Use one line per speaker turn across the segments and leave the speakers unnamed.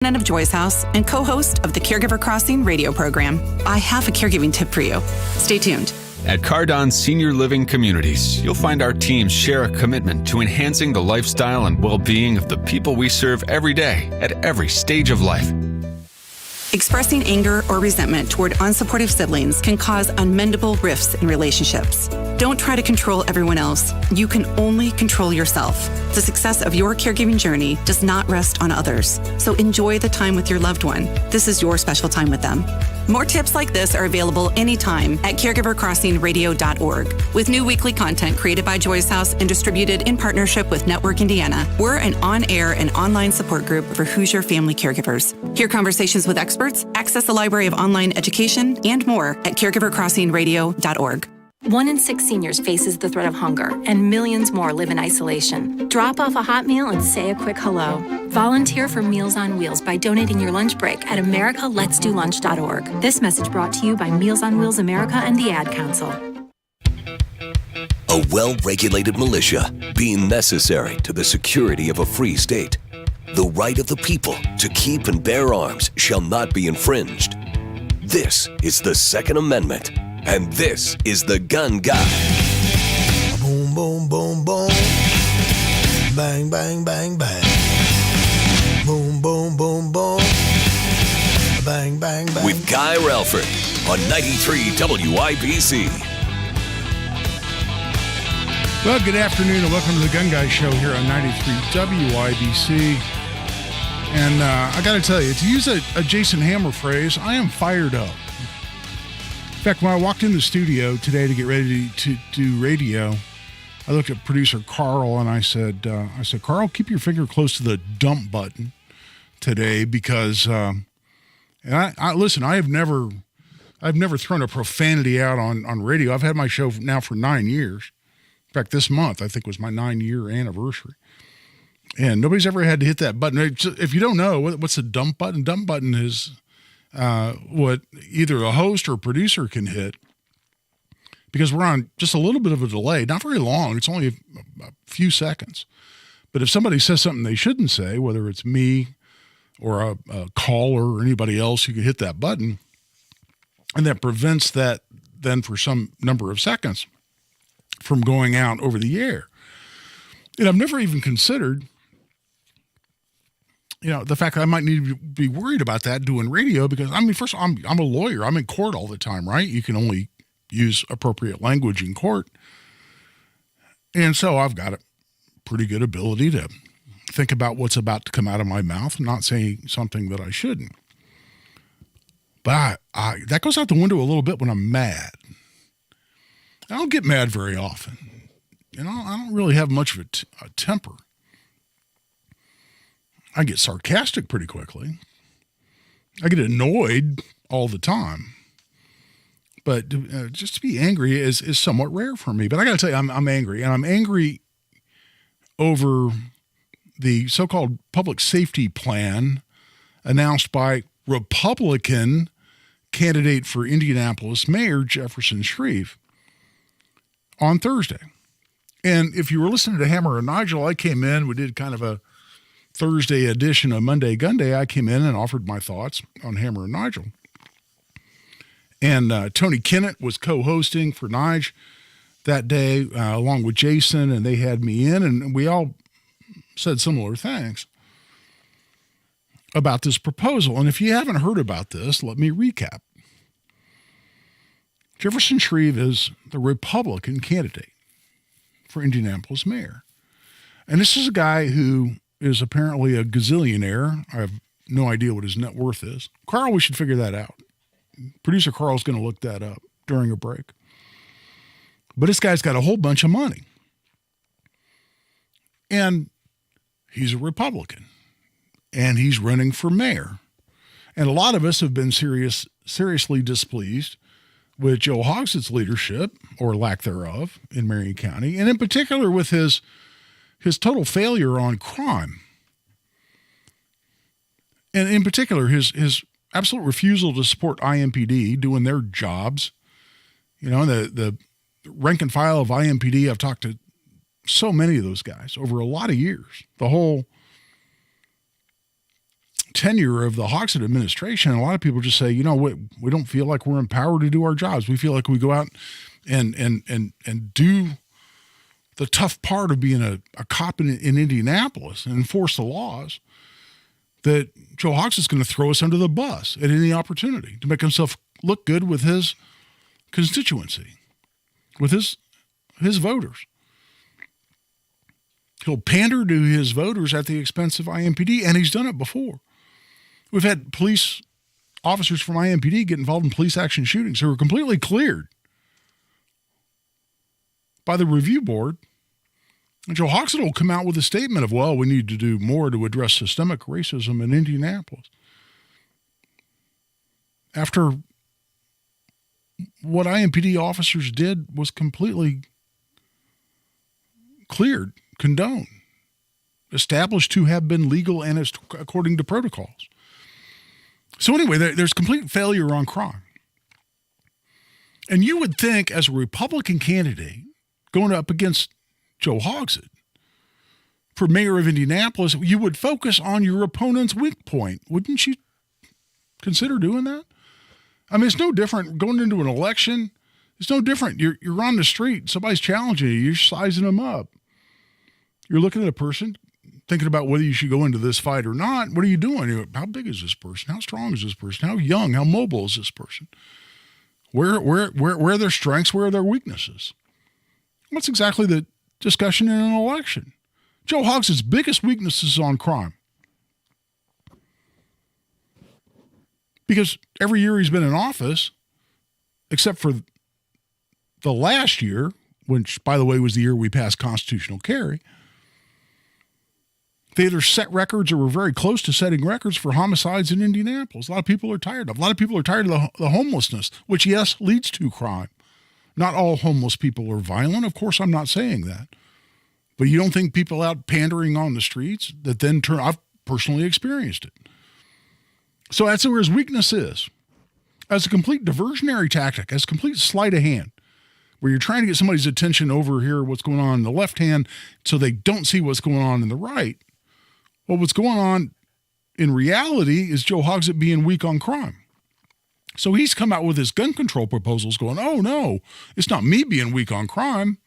of Joy's House and co-host of the Caregiver Crossing radio program. I have a caregiving tip for you. Stay tuned.
At Cardon Senior Living Communities, you'll find our teams share a commitment to enhancing the lifestyle and well-being of the people we serve every day at every stage of life.
Expressing anger or resentment toward unsupportive siblings can cause unmendable rifts in relationships. Don't try to control everyone else. You can only control yourself. The success of your caregiving journey does not rest on others. So enjoy the time with your loved one. This is your special time with them. More tips like this are available anytime at caregivercrossingradio.org. With new weekly content created by Joy's House and distributed in partnership with Network Indiana, we're an on-air and online support group for Hoosier family caregivers. Hear conversations with experts, access a library of online education, and more at caregivercrossingradio.org.
1 in 6 seniors faces the threat of hunger, and millions more live in isolation. Drop off a hot meal and say a quick hello. Volunteer for Meals on Wheels by donating your lunch break at americaletsdolunch.org. This message brought to you by Meals on Wheels America and the Ad Council.
A well-regulated militia being necessary to the security of a free state. The right of the people to keep and bear arms shall not be infringed. This is the Second Amendment. And this is the Gun Guy.
Boom, boom, boom, boom. Bang, bang, bang, bang. Boom, boom, boom, boom. Bang, bang, bang.
With Guy Relford on 93 WIBC.
Well, good afternoon and welcome to the Gun Guy Show here on 93 WIBC. And I got to tell you, to use a Jason Hammer phrase, I am fired up. In fact, when I walked in the studio today to get ready to do radio, I looked at producer Carl and I said, Carl, keep your finger close to the dump button today because, and I listen, I've never thrown a profanity out on radio. I've had my show now for 9 years. In fact, this month I think was my 9-year anniversary, and nobody's ever had to hit that button. If you don't know what's a dump button, dump button is what either a host or a producer can hit because we're on just a little bit of a delay, not very long. It's only a few seconds. But if somebody says something they shouldn't say, whether it's me or a caller or anybody else, you can hit that button, and that prevents that then for some number of seconds from going out over the air. And I've never even considered the fact that I might need to be worried about that doing radio because, I mean, first of all, I'm a lawyer. I'm in court all the time, right? You can only use appropriate language in court. And so I've got a pretty good ability to think about what's about to come out of my mouth and not saying something that I shouldn't. But that goes out the window a little bit when I'm mad. I don't get mad very often. I don't really have much of a temper. I get sarcastic pretty quickly. I get annoyed all the time. But just to be angry is somewhat rare for me. But I got to tell you, I'm angry. And I'm angry over the so-called public safety plan announced by Republican candidate for Indianapolis Mayor Jefferson Shreve on Thursday. And if you were listening to Hammer and Nigel, I came in, we did kind of a Thursday edition of Monday Gun Day. I came in and offered my thoughts on Hammer and Nigel. And Tony Kennett was co-hosting for Nige that day, along with Jason, and they had me in, and we all said similar things about this proposal. And if you haven't heard about this, let me recap. Jefferson Shreve is the Republican candidate for Indianapolis mayor. And this is a guy who is apparently a gazillionaire. I have no idea what his net worth is. Carl, we should figure that out. Producer Carl's going to look that up during a break. But this guy's got a whole bunch of money. And he's a Republican. And he's running for mayor. And a lot of us have been seriously displeased with Joe Hogsett's leadership, or lack thereof, in Marion County, and in particular with his total failure on crime. And in particular, his absolute refusal to support IMPD doing their jobs. The rank and file of IMPD, I've talked to so many of those guys over a lot of years. The whole tenure of the Hoxha administration, a lot of people just say, you know, we don't feel like we're empowered to do our jobs. We feel like we go out and do the tough part of being a cop in Indianapolis and enforce the laws, that Joe Hoxha is going to throw us under the bus at any opportunity to make himself look good with his constituency, with his voters. He'll pander to his voters at the expense of IMPD, and he's done it before. We've had police officers from IMPD get involved in police action shootings who were completely cleared by the review board. And Joe Hoxha will come out with a statement of, well, we need to do more to address systemic racism in Indianapolis. After what IMPD officers did was completely cleared, condoned, established to have been legal and according to protocols. So anyway, there's complete failure on crime. And you would think, as a Republican candidate going up against Joe Hoxha for mayor of Indianapolis, you would focus on your opponent's weak point. Wouldn't you consider doing that? I mean, it's no different going into an election. It's no different. You're on the street. Somebody's challenging you. You're sizing them up. You're looking at a person, thinking about whether you should go into this fight or not. What are you doing? How big is this person? How strong is this person? How young? How mobile is this person? Where are their strengths? Where are their weaknesses? That's exactly the discussion in an election. Joe Hoxha's biggest weakness is on crime. Because every year he's been in office, except for the last year, which, by the way, was the year we passed constitutional carry, they either set records or were very close to setting records for homicides in Indianapolis. A lot of people are tired of. A lot of people are tired of the homelessness, which, yes, leads to crime. Not all homeless people are violent. Of course, I'm not saying that. But you don't think people out pandering on the streets that then turn, I've personally experienced it. So that's where his weakness is. As a complete diversionary tactic, as a complete sleight of hand, where you're trying to get somebody's attention over here, what's going on in the left hand, so they don't see what's going on in the right. Well, what's going on in reality is Joe Hoxha being weak on crime. So he's come out with his gun control proposals going, oh, no, it's not me being weak on crime.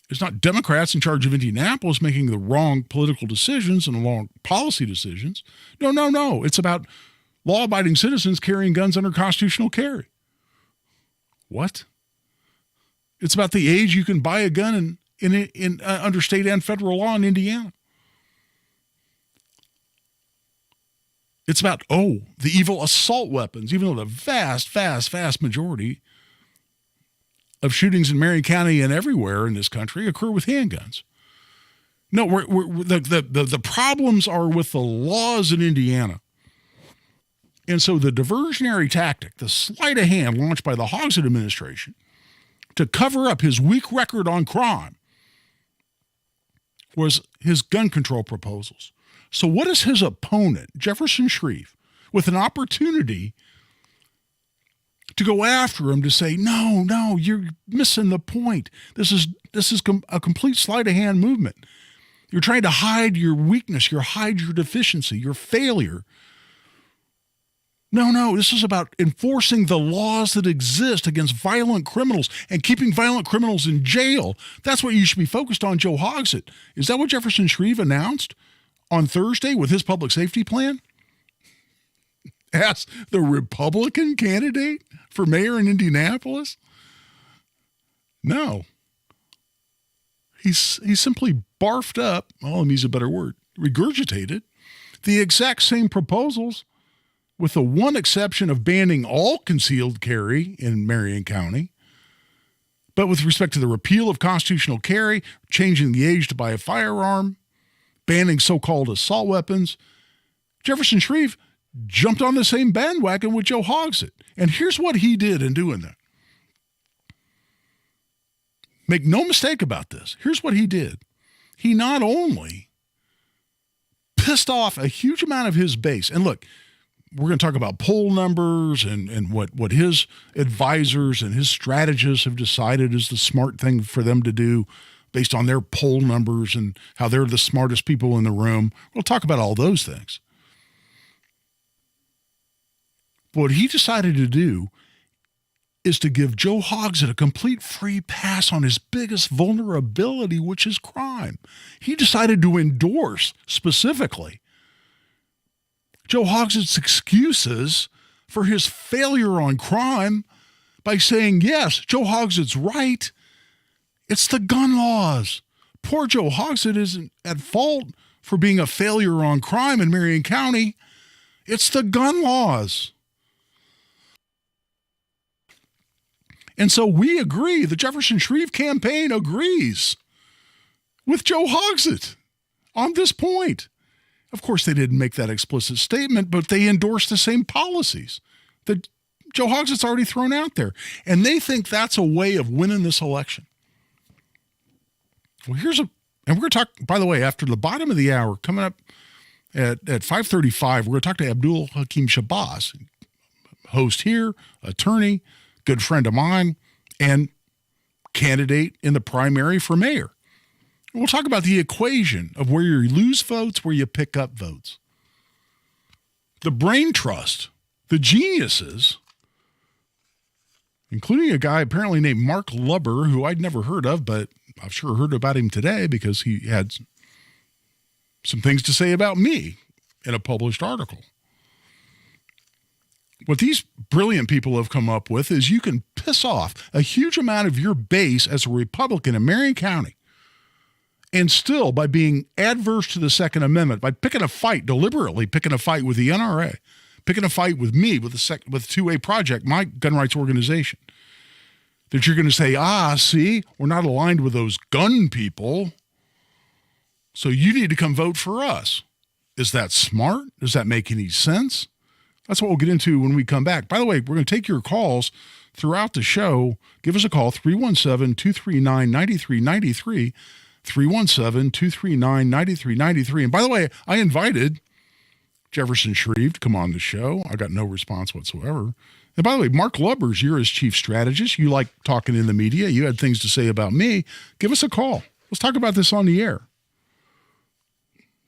It's not Democrats in charge of Indianapolis making the wrong political decisions and the wrong policy decisions. No. It's about law-abiding citizens carrying guns under constitutional carry. What? It's about the age you can buy a gun in under state and federal law in Indiana. It's about, the evil assault weapons, even though the vast majority of shootings in Marion County and everywhere in this country occur with handguns. No, the problems are with the laws in Indiana. And so the diversionary tactic, the sleight of hand launched by the Hoxha administration to cover up his weak record on crime was his gun control proposals. So what is his opponent, Jefferson Shreve, with an opportunity to go after him to say, no, you're missing the point. This is a complete sleight of hand movement. You're trying to hide your weakness, hide your deficiency, your failure. No, this is about enforcing the laws that exist against violent criminals and keeping violent criminals in jail. That's what you should be focused on, Joe Hoxha. Is that what Jefferson Shreve announced on Thursday with his public safety plan? As the Republican candidate for mayor in Indianapolis? No. He's simply barfed up, let me use a better word, regurgitated the exact same proposals, with the one exception of banning all concealed carry in Marion County. But with respect to the repeal of constitutional carry, changing the age to buy a firearm, banning so-called assault weapons, Jefferson Shreve jumped on the same bandwagon with Joe Hoxha. And here's what he did in doing that. Make no mistake about this. Here's what he did. He not only pissed off a huge amount of his base, and look, we're going to talk about poll numbers and what his advisors and his strategists have decided is the smart thing for them to do based on their poll numbers and how they're the smartest people in the room. We'll talk about all those things. What he decided to do is to give Joe Hogsett a complete free pass on his biggest vulnerability, which is crime. He decided to endorse specifically Joe Hogsett's excuses for his failure on crime by saying, yes, Joe Hogsett's right. It's the gun laws. Poor Joe Hogsett isn't at fault for being a failure on crime in Marion County. It's the gun laws. And so we agree, the Jefferson Shreve campaign agrees with Joe Hogsett on this point. Of course, they didn't make that explicit statement, but they endorsed the same policies that Joe Hogsett's already thrown out there. And they think that's a way of winning this election. Well, and we're going to talk, by the way, after the bottom of the hour, coming up at 5:35, we're going to talk to Abdul Hakim Shabazz, host here, attorney, good friend of mine, and candidate in the primary for mayor. We'll talk about the equation of where you lose votes, where you pick up votes. The brain trust, the geniuses, including a guy apparently named Mark Lubber, who I'd never heard of, but I've sure heard about him today because he had some things to say about me in a published article. What these brilliant people have come up with is you can piss off a huge amount of your base as a Republican in Marion County, and still, by being adverse to the Second Amendment, by deliberately picking a fight with the NRA, picking a fight with me, with 2A Project, my gun rights organization, that you're going to say, see, we're not aligned with those gun people, so you need to come vote for us. Is that smart? Does that make any sense? That's what we'll get into when we come back. By the way, we're going to take your calls throughout the show. Give us a call, 317-239-9393, 317-239-9393. And by the way, I invited Jefferson Shreve to come on the show. I got no response whatsoever. And by the way, Mark Lubbers, you're his chief strategist. You like talking in the media. You had things to say about me. Give us a call. Let's talk about this on the air.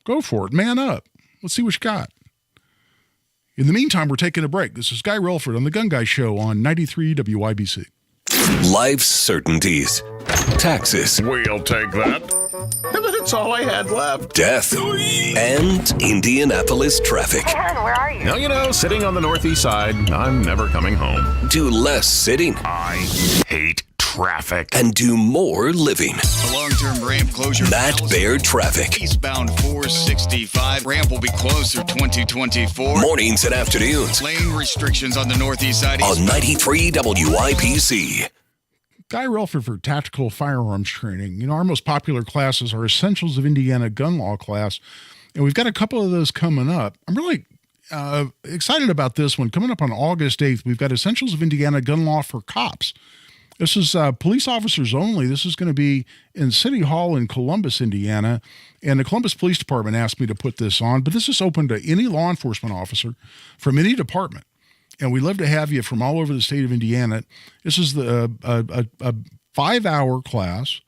Go for it. Man up. Let's see what you got. In the meantime, we're taking a break. This is Guy Relford on The Gun Guy Show on 93 WIBC.
Life's certainties. Taxes.
We'll take that. That's all I had left.
Death. And Indianapolis traffic.
Hey, hon, where are you?
Now, sitting on the northeast side, I'm never coming home.
Do less sitting.
I hate traffic.
And do more living.
A long-term ramp closure.
Matt Baird Traffic.
Eastbound 465. Ramp will be closed through 2024.
Mornings and afternoons.
Lane restrictions on the northeast side.
On 93 WIBC.
Guy Relford for Tactical Firearms Training. Our most popular classes are Essentials of Indiana Gun Law class, and we've got a couple of those coming up. I'm really excited about this one. Coming up on August 8th, we've got Essentials of Indiana Gun Law for Cops. This is police officers only. This is going to be in City Hall in Columbus, Indiana, and the Columbus Police Department asked me to put this on, but this is open to any law enforcement officer from any department. And we'd love to have you from all over the state of Indiana. This is a 5-hour class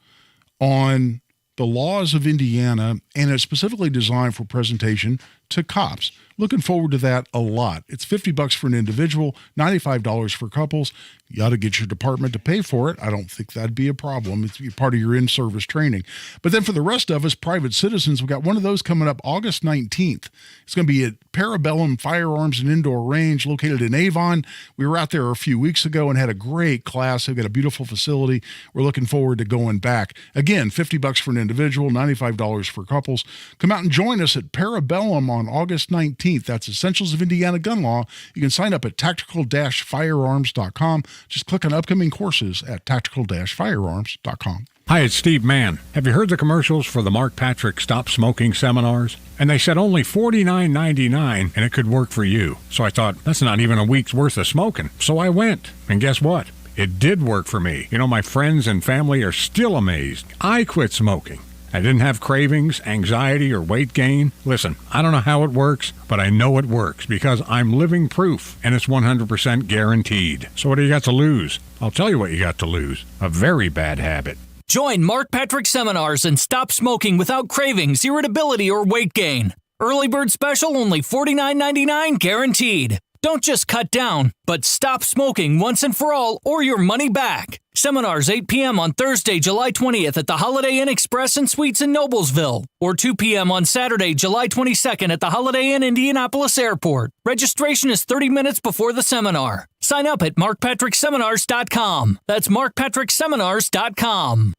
on the laws of Indiana, and it's specifically designed for presentation to cops. Looking forward to that a lot. It's $50 for an individual, $95 for couples. You ought to get your department to pay for it. I don't think that'd be a problem. It's part of your in-service training. But then for the rest of us, private citizens, we've got one of those coming up August 19th. It's going to be at Parabellum Firearms and Indoor Range located in Avon. We were out there a few weeks ago and had a great class. They've got a beautiful facility. We're looking forward to going back. Again, $50 for an individual, $95 for couples. Come out and join us at Parabellum on August 19th. That's Essentials of Indiana Gun Law. You can sign up at tactical-firearms.com. Just click on upcoming courses at tactical-firearms.com.
Hi, it's Steve Mann. Have you heard the commercials for the Mark Patrick Stop Smoking seminars? And they said only $49.99 and it could work for you. So I thought, that's not even a week's worth of smoking. So I went. And guess what? It did work for me. My friends and family are still amazed. I quit smoking. I didn't have cravings, anxiety, or weight gain. Listen, I don't know how it works, but I know it works because I'm living proof, and it's 100% guaranteed. So what do you got to lose? I'll tell you what you got to lose. A very bad habit.
Join Mark Patrick seminars and stop smoking without cravings, irritability, or weight gain. Early bird special only $49.99 guaranteed. Don't just cut down, but stop smoking once and for all or your money back. Seminars 8 p.m. on Thursday, July 20th at the Holiday Inn Express and Suites in Noblesville, or 2 p.m. on Saturday, July 22nd at the Holiday Inn Indianapolis Airport. Registration is 30 minutes before the seminar. Sign up at markpatrickseminars.com. That's markpatrickseminars.com.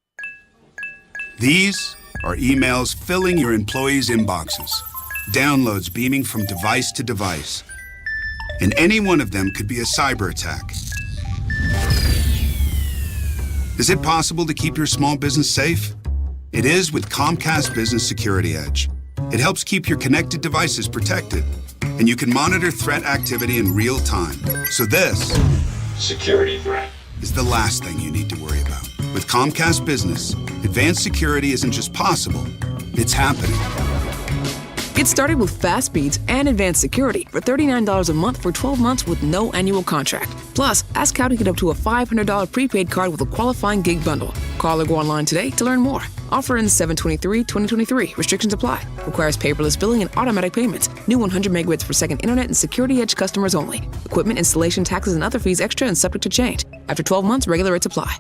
These are emails filling your employees' inboxes, downloads beaming from device to device. And any one of them could be a cyber attack. Is it possible to keep your small business safe? It is with Comcast Business Security Edge. It helps keep your connected devices protected, and you can monitor threat activity in real time. So this security threat is the last thing you need to worry about. With Comcast Business, advanced security isn't just possible, it's happening.
Get started with fast speeds and advanced security for $39 a month for 12 months with no annual contract. Plus, ask how to get up to a $500 prepaid card with a qualifying gig bundle. Call or go online today to learn more. Offer ends 7/23/2023. Restrictions apply. Requires paperless billing and automatic payments. New 100 megabits per second internet and Security Edge customers only. Equipment, installation, taxes, and other fees extra and subject to change. After 12 months, regular rates apply.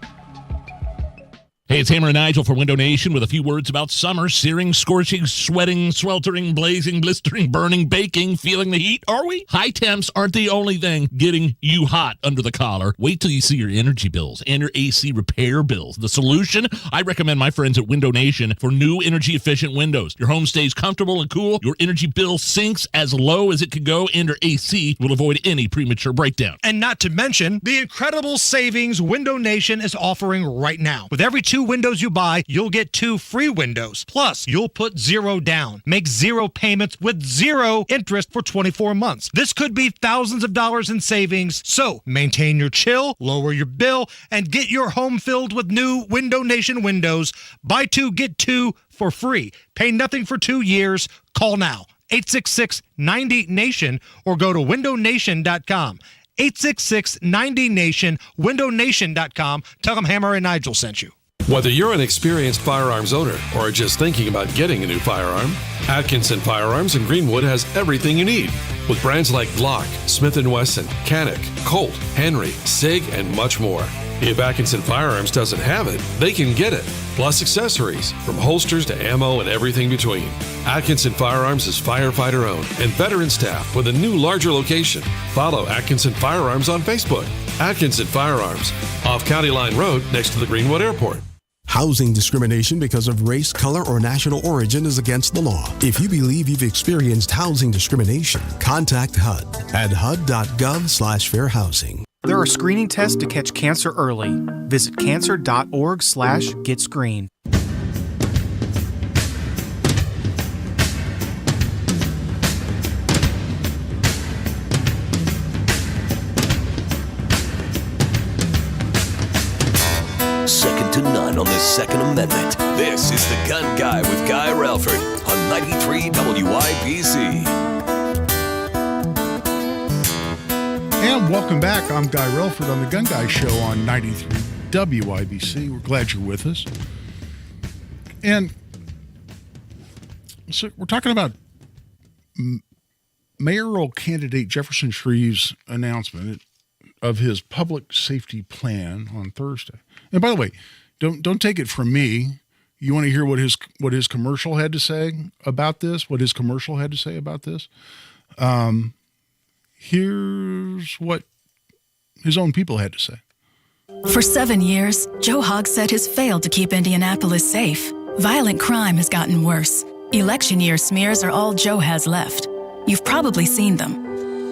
Hey, it's Hammer and Nigel for Window Nation with a few words about summer. Searing, scorching, sweating, sweltering, blazing, blistering, burning, baking, feeling the heat. Are we? High temps aren't the only thing getting you hot under the collar. Wait till you see your energy bills and your AC repair bills. The solution? I recommend my friends at Window Nation for new energy-efficient windows. Your home stays comfortable and cool. Your energy bill sinks as low as it can go, and your AC will avoid any premature breakdown.
And not to mention the incredible savings Window Nation is offering right now. With every 2 windows you buy, you'll get 2 free windows. Plus, you'll put 0 down. Make 0 payments with 0 interest for 24 months. This could be thousands of dollars in savings. So, maintain your chill, lower your bill, and get your home filled with new Window Nation windows. Buy 2, get 2 for free. Pay nothing for 2 years. Call now. 866-90-NATION or go to windownation.com. 866-90-NATION, windownation.com. Tell them Hammer and Nigel sent you.
Whether you're an experienced firearms owner or are just thinking about getting a new firearm, Atkinson Firearms in Greenwood has everything you need. With brands like Glock, Smith & Wesson, Canik, Colt, Henry, SIG, and much more. If Atkinson Firearms doesn't have it, they can get it. Plus accessories, from holsters to ammo and everything between. Atkinson Firearms is firefighter owned and veteran staff with a new larger location. Follow Atkinson Firearms on Facebook. Atkinson Firearms, off County Line Road next to the Greenwood Airport.
Housing discrimination because of race, color, or national origin is against the law. If you believe you've experienced housing discrimination, contact HUD at hud.gov/fair housing.
There are screening tests to catch cancer early. Visit cancer.org/getscreened.
Second to none on the Second Amendment. This is The Gun Guy with Guy Relford on 93 WIBC.
And welcome back. I'm Guy Relford on The Gun Guy Show on 93 WIBC. We're glad you're with us. And so we're talking about mayoral candidate Jefferson Shreve's announcement of his public safety plan on Thursday. And by the way, don't take it from me. You want to hear what his commercial had to say about this? What his commercial had to say about this? Here's what his own people had to say.
For 7 years, Joe Hogsett has failed to keep Indianapolis safe. Violent crime has gotten worse. Election year smears are all Joe has left. You've probably seen them.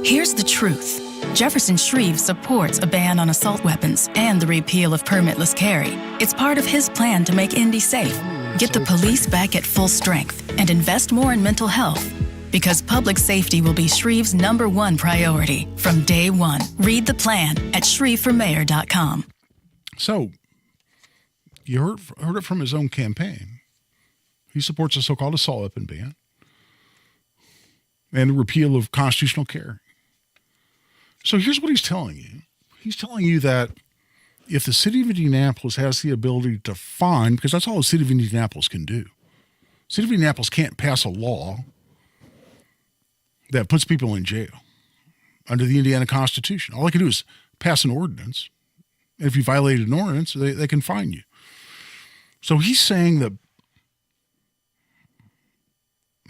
Here's the truth. Jefferson Shreve supports a ban on assault weapons and the repeal of permitless carry. It's part of his plan to make Indy safe, get the police back at full strength, and invest more in mental health. Because public safety will be Shreve's #1 priority from day one. Read the plan at shreveformayor.com.
So, you heard it from his own campaign. He supports a so-called assault weapon ban and the repeal of constitutional carry. So here's what he's telling you. He's telling you that if the city of Indianapolis has the ability to fine, because that's all the city of Indianapolis can do. The city of Indianapolis can't pass a law that puts people in jail. under the Indiana Constitution. All they can do is pass an ordinance. And if you violated an ordinance, they can fine you. So he's saying that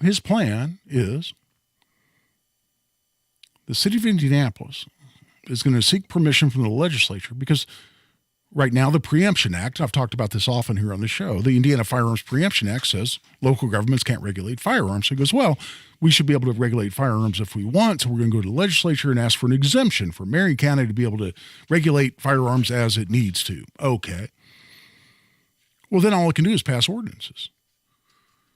his plan is the city of Indianapolis is going to seek permission from the legislature because right now the Preemption Act, I've talked about this often here on the show, the Indiana Firearms Preemption Act says local governments can't regulate firearms. So he goes, well, we should be able to regulate firearms if we want, so we're going to go to the legislature and ask for an exemption for Marion County to be able to regulate firearms as it needs to. Okay. Well, then all it can do is pass ordinances.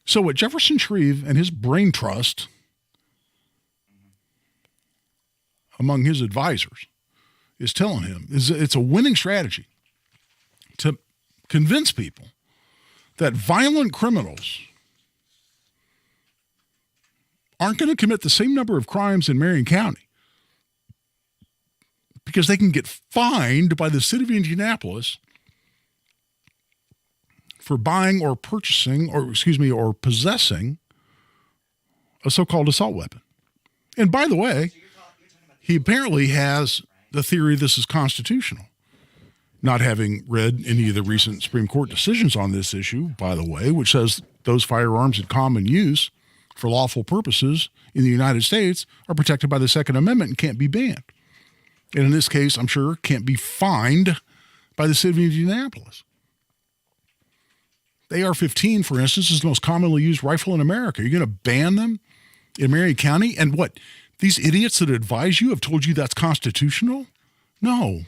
So what Jefferson Shreve and his brain trust among his advisors is telling him is it's a winning strategy to convince people that violent criminals aren't going to commit the same number of crimes in Marion County because they can get fined by the city of Indianapolis for buying or purchasing or possessing a so-called assault weapon. And by the way, he apparently has the theory this is constitutional. Not having read any of the recent Supreme Court decisions on this issue, by the way, which says those firearms in common use for lawful purposes in the United States are protected by the Second Amendment and can't be banned. And in this case, I'm sure, can't be fined by the city of Indianapolis. The AR-15, for instance, is the most commonly used rifle in America. You're going to ban them in Marion County? And what, these idiots that advise you have told you that's constitutional? No.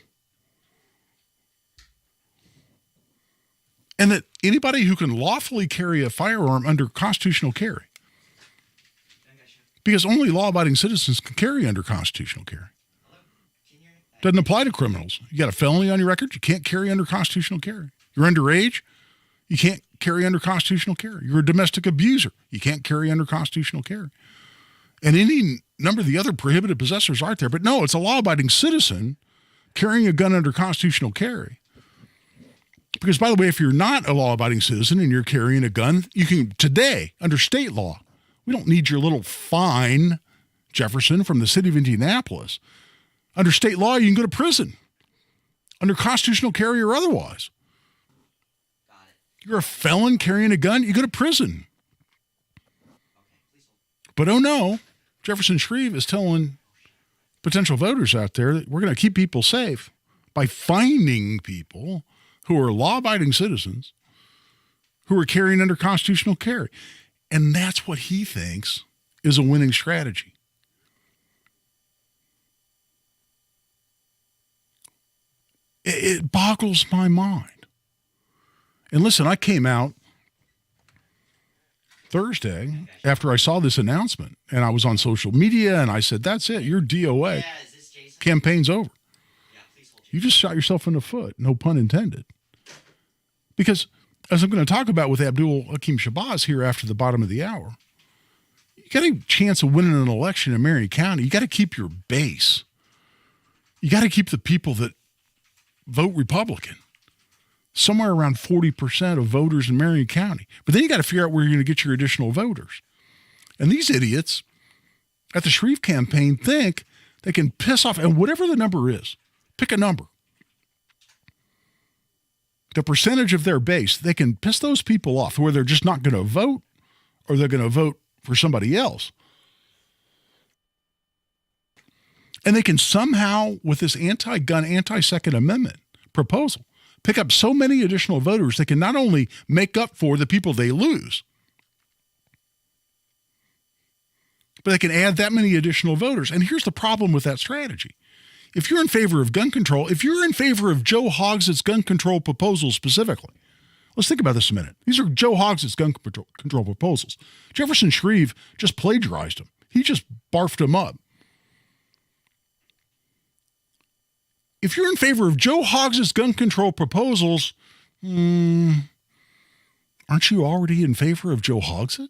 And that anybody who can lawfully carry a firearm under constitutional carry, because only law-abiding citizens can carry under constitutional carry. Doesn't apply to criminals. You got a felony on your record, you can't carry under constitutional carry. You're underage, you can't carry under constitutional carry. You're a domestic abuser, you can't carry under constitutional carry. And any number of the other prohibited possessors aren't there. But no, it's a law-abiding citizen carrying a gun under constitutional carry. Because, by the way, if you're not a law-abiding citizen and you're carrying a gun, you can, today, under state law, we don't need your little fine, Jefferson, from the city of Indianapolis. Under state law, you can go to prison, under constitutional carry or otherwise. You're a felon carrying a gun, you go to prison. But oh no, Jefferson Shreve is telling potential voters out there that we're going to keep people safe by fining people who are law-abiding citizens who are carrying under constitutional carry. And that's what he thinks is a winning strategy. It boggles my mind. And listen, I came out Thursday after I saw this announcement, and I was on social media, and I said, that's it, your DOA campaign's over. You just shot yourself in the foot, no pun intended. Because, as I'm going to talk about with Abdul Hakim Shabazz here after the bottom of the hour, you got a chance of winning an election in Marion County, you got to keep your base. You got to keep the people that vote Republican. Somewhere around 40% of voters in Marion County. But then you got to figure out where you're going to get your additional voters. And these idiots at the Shreve campaign think they can piss off, and whatever the number is, pick a number. The percentage of their base, they can piss those people off where they're just not going to vote or they're going to vote for somebody else. And they can somehow, with this anti-gun, anti-Second Amendment proposal, pick up so many additional voters they can not only make up for the people they lose, but they can add that many additional voters. And here's the problem with that strategy. If you're in favor of gun control, if you're in favor of Joe Hogshead's gun control proposals specifically, let's think about this a minute. These are Joe Hogshead's gun control proposals. Jefferson Shreve just plagiarized them. He just barfed them up. If you're in favor of Joe Hogshead's gun control proposals, aren't you already in favor of Joe Hogshead?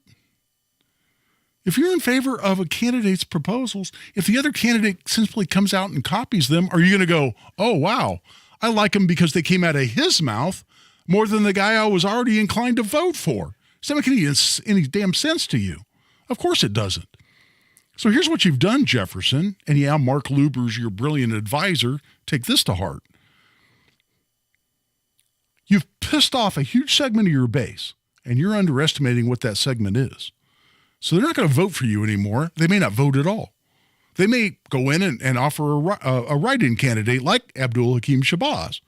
If you're in favor of a candidate's proposals, if the other candidate simply comes out and copies them, are you going to go, oh, wow, I like them because they came out of his mouth more than the guy I was already inclined to vote for? Does that make any damn sense to you? Of course it doesn't. So here's what you've done, Jefferson. And yeah, Mark Luber's your brilliant advisor. Take this to heart. You've pissed off a huge segment of your base, and you're underestimating what that segment is. So they're not going to vote for you anymore. They may not vote at all. They may go in and offer a write-in candidate like Abdul Hakim Shabazz.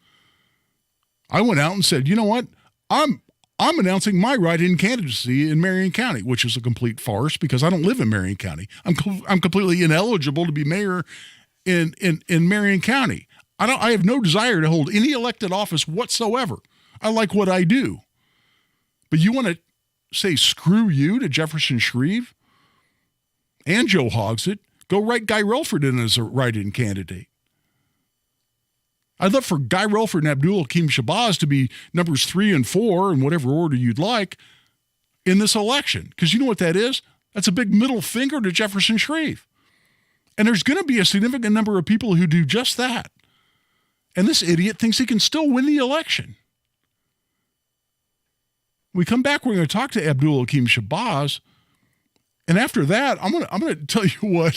I went out and said, you know what? I'm announcing my write-in candidacy in Marion County, which is a complete farce because I don't live in Marion County. I'm completely ineligible to be mayor in Marion County. I have no desire to hold any elected office whatsoever. I like what I do. But you want to say screw you to Jefferson Shreve and Joe Hogsett? Go write Guy Relford in as a write-in candidate. I'd love for Guy Relford and Abdul Hakim Shabazz to be numbers 3 and 4 in whatever order you'd like in this election. Because you know what that is? That's a big middle finger to Jefferson Shreve. And there's going to be a significant number of people who do just that. And this idiot thinks he can still win the election. We come back, we're going to talk to Abdul Hakim Shabazz. And after that, I'm going to tell you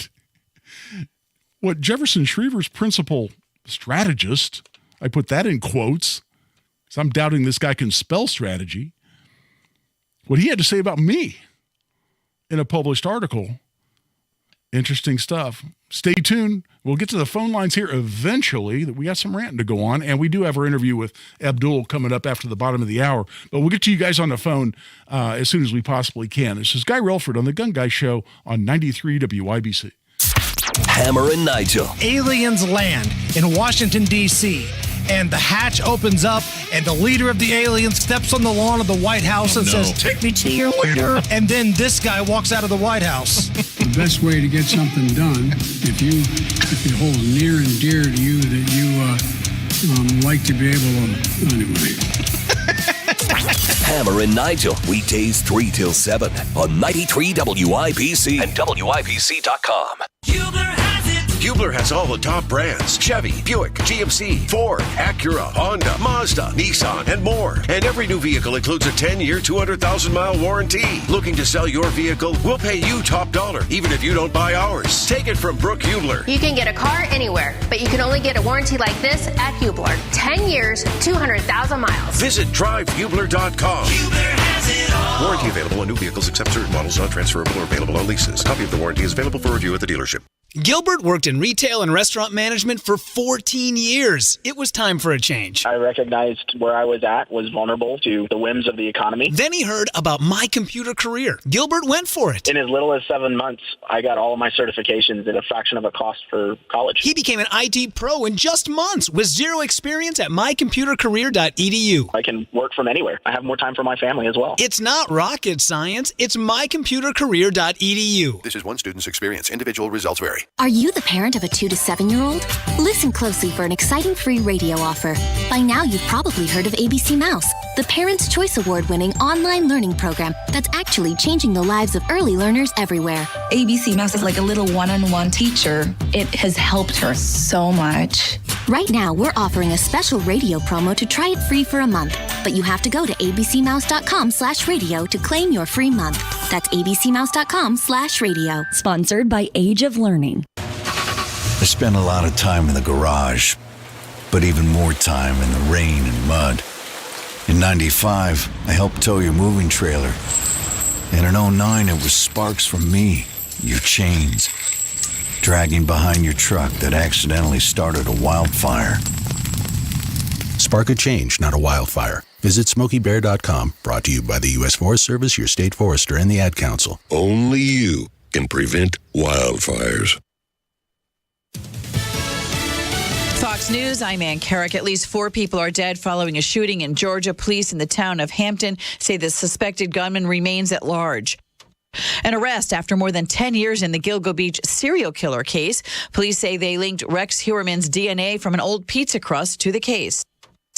what Jefferson Shriver's principal strategist, I put that in quotes, because I'm doubting this guy can spell strategy, what he had to say about me in a published article. Interesting stuff. Stay tuned. We'll get to the phone lines here eventually. We got some ranting to go on, and we do have our interview with Abdul coming up after the bottom of the hour. But we'll get to you guys on the phone as soon as we possibly can. This is Guy Relford on The Gun Guy Show on 93 WIBC.
Hammer and Nigel.
Aliens land in Washington, D.C., and the hatch opens up, and the leader of the aliens steps on the lawn of the White House and says, "Take me to your leader." And then this guy walks out of the White House.
The best way to get something done, if it holds near and dear to you that you like to be able to, anyway.
Hammer and Nigel, weekdays 3 till 7 on 93 WIBC and WIBC.com.
Hubler has all the top brands: Chevy, Buick, GMC, Ford, Acura, Honda, Mazda, Nissan, and more. And every new vehicle includes a 10-year, 200,000-mile warranty. Looking to sell your vehicle? We'll pay you top dollar, even if you don't buy ours. Take it from Brooke Hubler.
You can get a car anywhere, but you can only get a warranty like this at Hubler. 10 years, 200,000 miles.
Visit drivehubler.com.
Hubler has it all.
Warranty available on new vehicles except certain models, not transferable or available on leases. Copy of the warranty is available for review at the dealership.
Gilbert worked in retail and restaurant management for 14 years. It was time for a change.
I recognized where I was at was vulnerable to the whims of the economy.
Then he heard about My Computer Career. Gilbert went for it.
In as little as 7 months, I got all of my certifications at a fraction of a cost for college.
He became an IT pro in just months with zero experience at mycomputercareer.edu.
I can work from anywhere. I have more time for my family as well.
It's not rocket science. It's mycomputercareer.edu.
This is one student's experience. Individual results vary.
Are you the parent of a 2 to 7-year-old? Listen closely for an exciting free radio offer. By now, you've probably heard of ABC Mouse, the Parents' Choice Award-winning online learning program that's actually changing the lives of early learners everywhere.
ABC Mouse is like a little one-on-one teacher. It has helped her so much.
Right now, we're offering a special radio promo to try it free for a month, but you have to go to abcmouse.com/radio to claim your free month. That's abcmouse.com/radio.
Sponsored by Age of Learning.
I spent a lot of time in the garage, but even more time in the rain and mud. In 95, I helped tow your moving trailer. And in 09, it was sparks from me, your chains, dragging behind your truck that accidentally started a wildfire.
Spark a change, not a wildfire. Visit SmokeyBear.com, brought to you by the U.S. Forest Service, your state forester, and the Ad Council.
Only you can prevent wildfires.
Fox News, I'm Ann Carrick. At least 4 people are dead following a shooting in Georgia. Police in the town of Hampton say the suspected gunman remains at large. An arrest after more than 10 years in the Gilgo Beach serial killer case. Police say they linked Rex Heuermann's DNA from an old pizza crust to the case.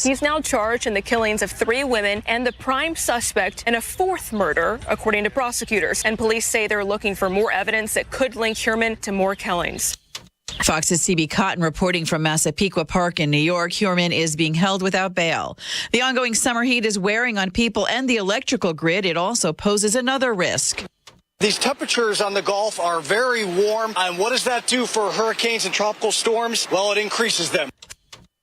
He's now charged in the killings of 3 women and the prime suspect in a 4th murder, according to prosecutors. And police say they're looking for more evidence that could link Heuermann to more killings.
Fox's CB Cotton reporting from Massapequa Park in New York. Heuermann is being held without bail. The ongoing summer heat is wearing on people and the electrical grid. It also poses another risk.
These temperatures on the Gulf are very warm. And what does that do for hurricanes and tropical storms? Well, it increases them.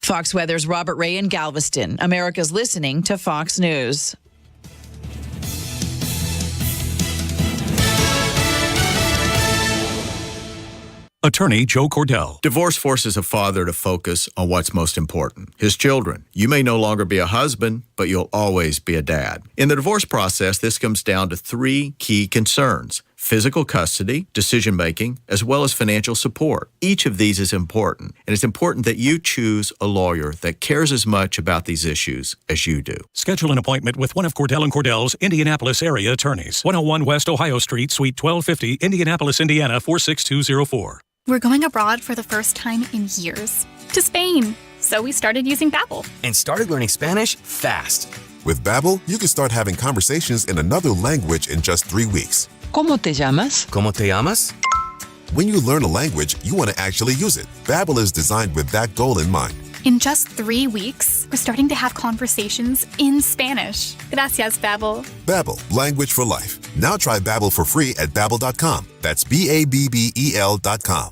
Fox Weather's Robert Ray in Galveston. America's listening to Fox News.
Attorney Joe Cordell.
Divorce forces a father to focus on what's most important, his children. You may no longer be a husband, but you'll always be a dad. In the divorce process, this comes down to three key concerns: physical custody, decision-making, as well as financial support. Each of these is important, and it's important that you choose a lawyer that cares as much about these issues as you do.
Schedule an appointment with one of Cordell & Cordell's Indianapolis area attorneys. 101 West Ohio Street, Suite 1250, Indianapolis, Indiana 46204.
We're going abroad for the first time in years, to Spain. So we started using Babbel.
And started learning Spanish fast.
With Babbel, you can start having conversations in another language in just 3 weeks.
¿Cómo te llamas? ¿Cómo te llamas?
When you learn a language, you want to actually use it. Babbel is designed with that goal in mind.
In just 3 weeks, we're starting to have conversations in Spanish. Gracias, Babbel.
Babbel, language for life. Now try Babbel for free at Babbel.com. That's Babbel.com.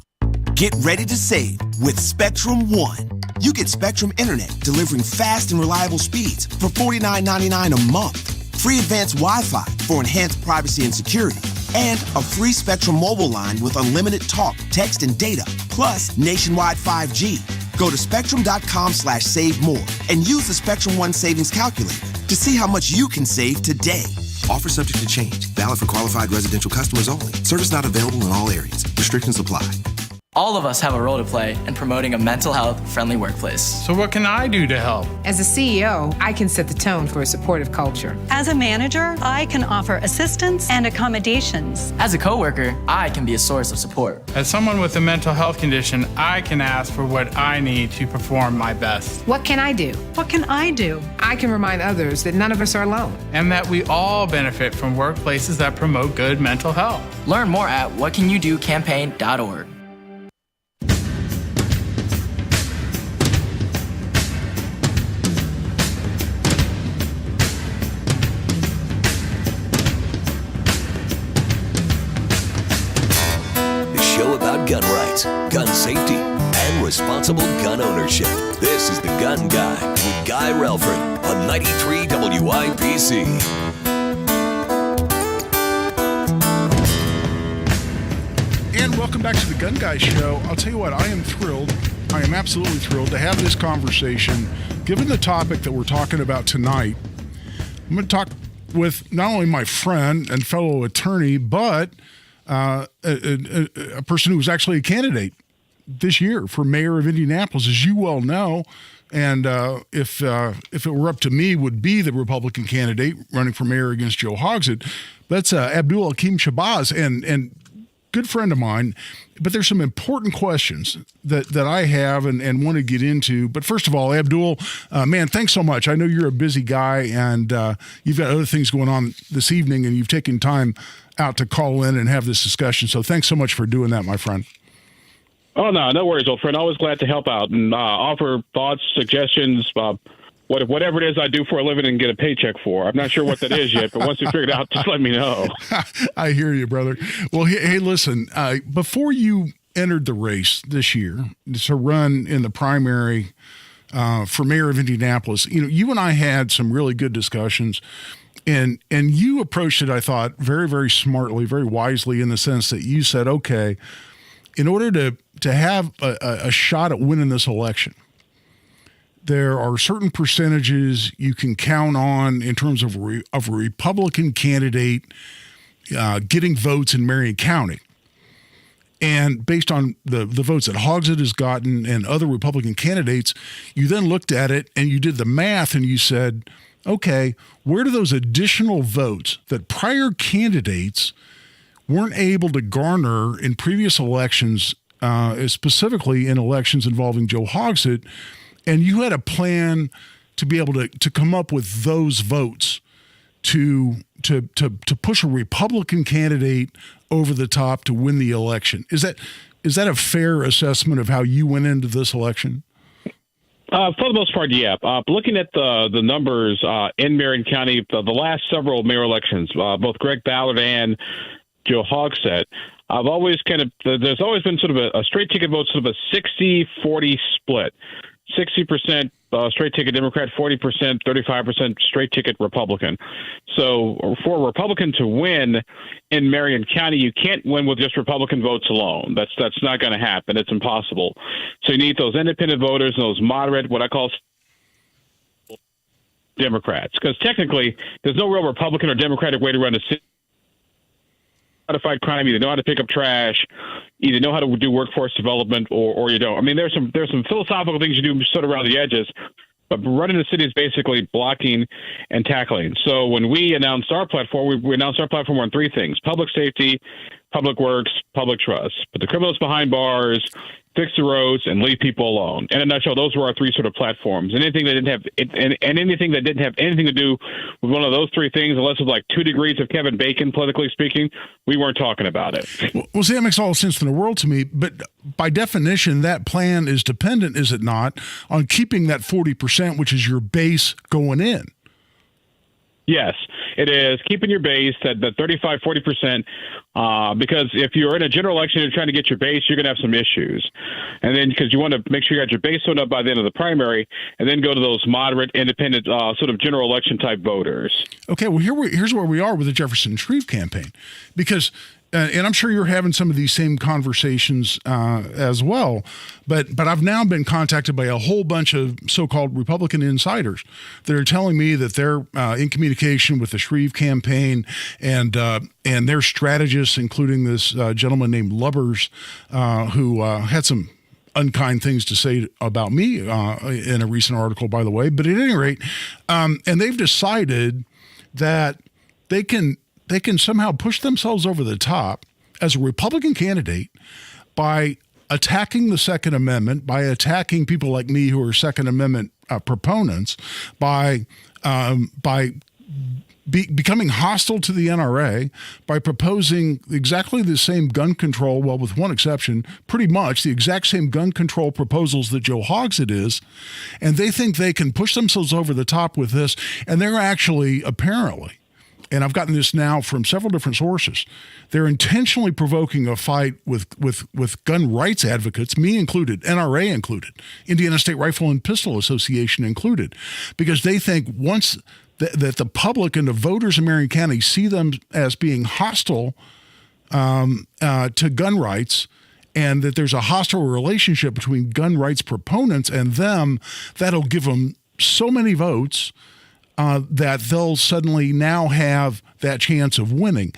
Get ready to save with Spectrum One. You get Spectrum Internet delivering fast and reliable speeds for $49.99 a month. Free advanced Wi-Fi for enhanced privacy and security. And a free Spectrum mobile line with unlimited talk, text, and data, plus nationwide 5G. Go to spectrum.com/save more and use the Spectrum One savings calculator to see how much you can save today. Offer subject to change. Valid for qualified residential customers only. Service not available in all areas. Restrictions apply.
All of us have a role to play in promoting a mental health friendly workplace.
So what can I do to help?
As a CEO, I can set the tone for a supportive culture.
As a manager, I can offer assistance and accommodations.
As a coworker, I can be a source of support.
As someone with a mental health condition, I can ask for what I need to perform my best.
What can I do?
What can I do?
I can remind others that none of us are alone.
And that we all benefit from workplaces that promote good mental health.
Learn more at whatcanyoudocampaign.org.
About gun rights, gun safety, and responsible gun ownership. This is The Gun Guy with Guy Relford on 93 WIBC.
And welcome back to The Gun Guy Show. I'll tell you what, I am thrilled. I am absolutely thrilled to have this conversation. Given the topic that we're talking about tonight, I'm going to talk with not only my friend and fellow attorney, but a person who was actually a candidate this year for mayor of Indianapolis, as you well know, and if it were up to me, would be the Republican candidate running for mayor against Joe Hogsett. That's Abdul Hakim Shabazz, and good friend of mine. But there's some important questions that I have and want to get into. But first of all, Abdul, man, thanks so much. I know you're a busy guy, and you've got other things going on this evening, and you've taken time out to call in and have this discussion. So thanks so much for doing that, my friend.
Oh, no worries, old friend. Always glad to help out and offer thoughts, suggestions, whatever it is I do for a living and get a paycheck for. I'm not sure what that is yet, but once you figure it out, just let me know.
I hear you, brother. Well, hey, listen, before you entered the race this year to run in the primary for mayor of Indianapolis, you and I had some really good discussions. And you approached it, I thought, very, very smartly, very wisely, in the sense that you said, okay, in order to have a shot at winning this election, there are certain percentages you can count on in terms of a Republican candidate getting votes in Marion County. And based on the votes that Hogsett has gotten and other Republican candidates, you then looked at it and you did the math and you said, okay, where do those additional votes that prior candidates weren't able to garner in previous elections, specifically in elections involving Joe Hogsett, and you had a plan to be able to come up with those votes to push a Republican candidate over the top to win the election. Is that a fair assessment of how you went into this election?
For the most part, yeah. Looking at the numbers in Marion County, the last several mayor elections, both Greg Ballard and Joe Hogg said, there's always been sort of a straight ticket vote, sort of a 60-40 split. 60% straight ticket Democrat, 40%, 35% straight ticket Republican. So for a Republican to win in Marion County, you can't win with just Republican votes alone. That's not going to happen. It's impossible. So you need those independent voters and those moderate, what I call Democrats, because technically there's no real Republican or Democratic way to run a city. How to fight crime, either know how to pick up trash, either know how to do workforce development, or you don't. I mean, there's some philosophical things you do sort of around the edges, but running the city is basically blocking and tackling. So when we announced our platform, we announced our platform on three things: public safety, public works, public trust. Put the criminals behind bars, fix the roads, and leave people alone. In a nutshell, those were our three sort of platforms. And anything that didn't have anything to do with one of those three things, unless it was like 2 degrees of Kevin Bacon, politically speaking, we weren't talking about it.
Well, see, that makes all the sense in the world to me. But by definition, that plan is dependent, is it not, on keeping that 40%, which is your base, going in?
Yes, it is keeping your base at the 35, 40%, because if you're in a general election and you're trying to get your base, you're going to have some issues. And then because you want to make sure you got your base sewn up by the end of the primary, and then go to those moderate, independent, sort of general election type voters. Okay, well, here's where we are with the Jefferson Shreve campaign, because and I'm sure you're having some of these same conversations as well, but I've now been contacted by a whole bunch of so-called Republican insiders that are telling me that they're in communication with the Shreve campaign and their strategists, including this gentleman named Lubbers, who had some unkind things to say about me in a recent article, by the way. But at any rate, and they've decided that they can somehow push themselves over the top as a Republican candidate by attacking the Second Amendment, by attacking people like me who are Second Amendment proponents, by becoming hostile to the NRA, by proposing exactly the same gun control, well, with one exception, pretty much the exact same gun control proposals that Joe Hogsett is, and they think they can push themselves over the top with this, and they're actually, apparently, and I've gotten this now from several different sources, they're intentionally provoking a fight with gun rights advocates, me included, NRA included, Indiana State Rifle and Pistol Association included, because they think once that the public and the voters in Marion County see them as being hostile to gun rights, and that there's a hostile relationship between gun rights proponents and them, that'll give them so many votes that they'll suddenly now have that chance of winning.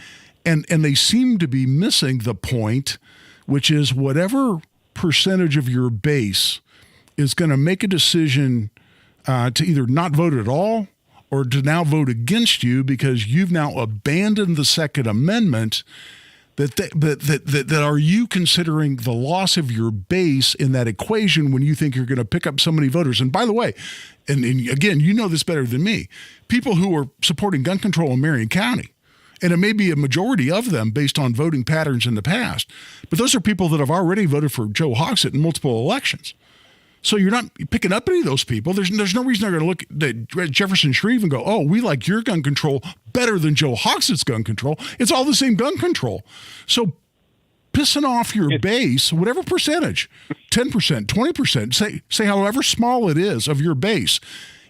And they seem to be missing the point, which is whatever percentage of your base is going to make a decision to either not vote at all or to now vote against you because you've now abandoned the Second Amendment, that are you considering the loss of your base in that equation when you think you're going to pick up so many voters? And by the way, and again, you know this better than me, people who are supporting gun control in Marion County, and it may be a majority of them based on voting patterns in the past, but those are people that have already voted for Joe Hogsett in multiple elections. So you're not picking up any of those people. There's no reason they're going to look at Jefferson Shreve and go, oh, we like your gun control better than Joe Hogsett's gun control. It's all the same gun control. So pissing off your base, whatever percentage, 10%, 20%, say however small it is of your base,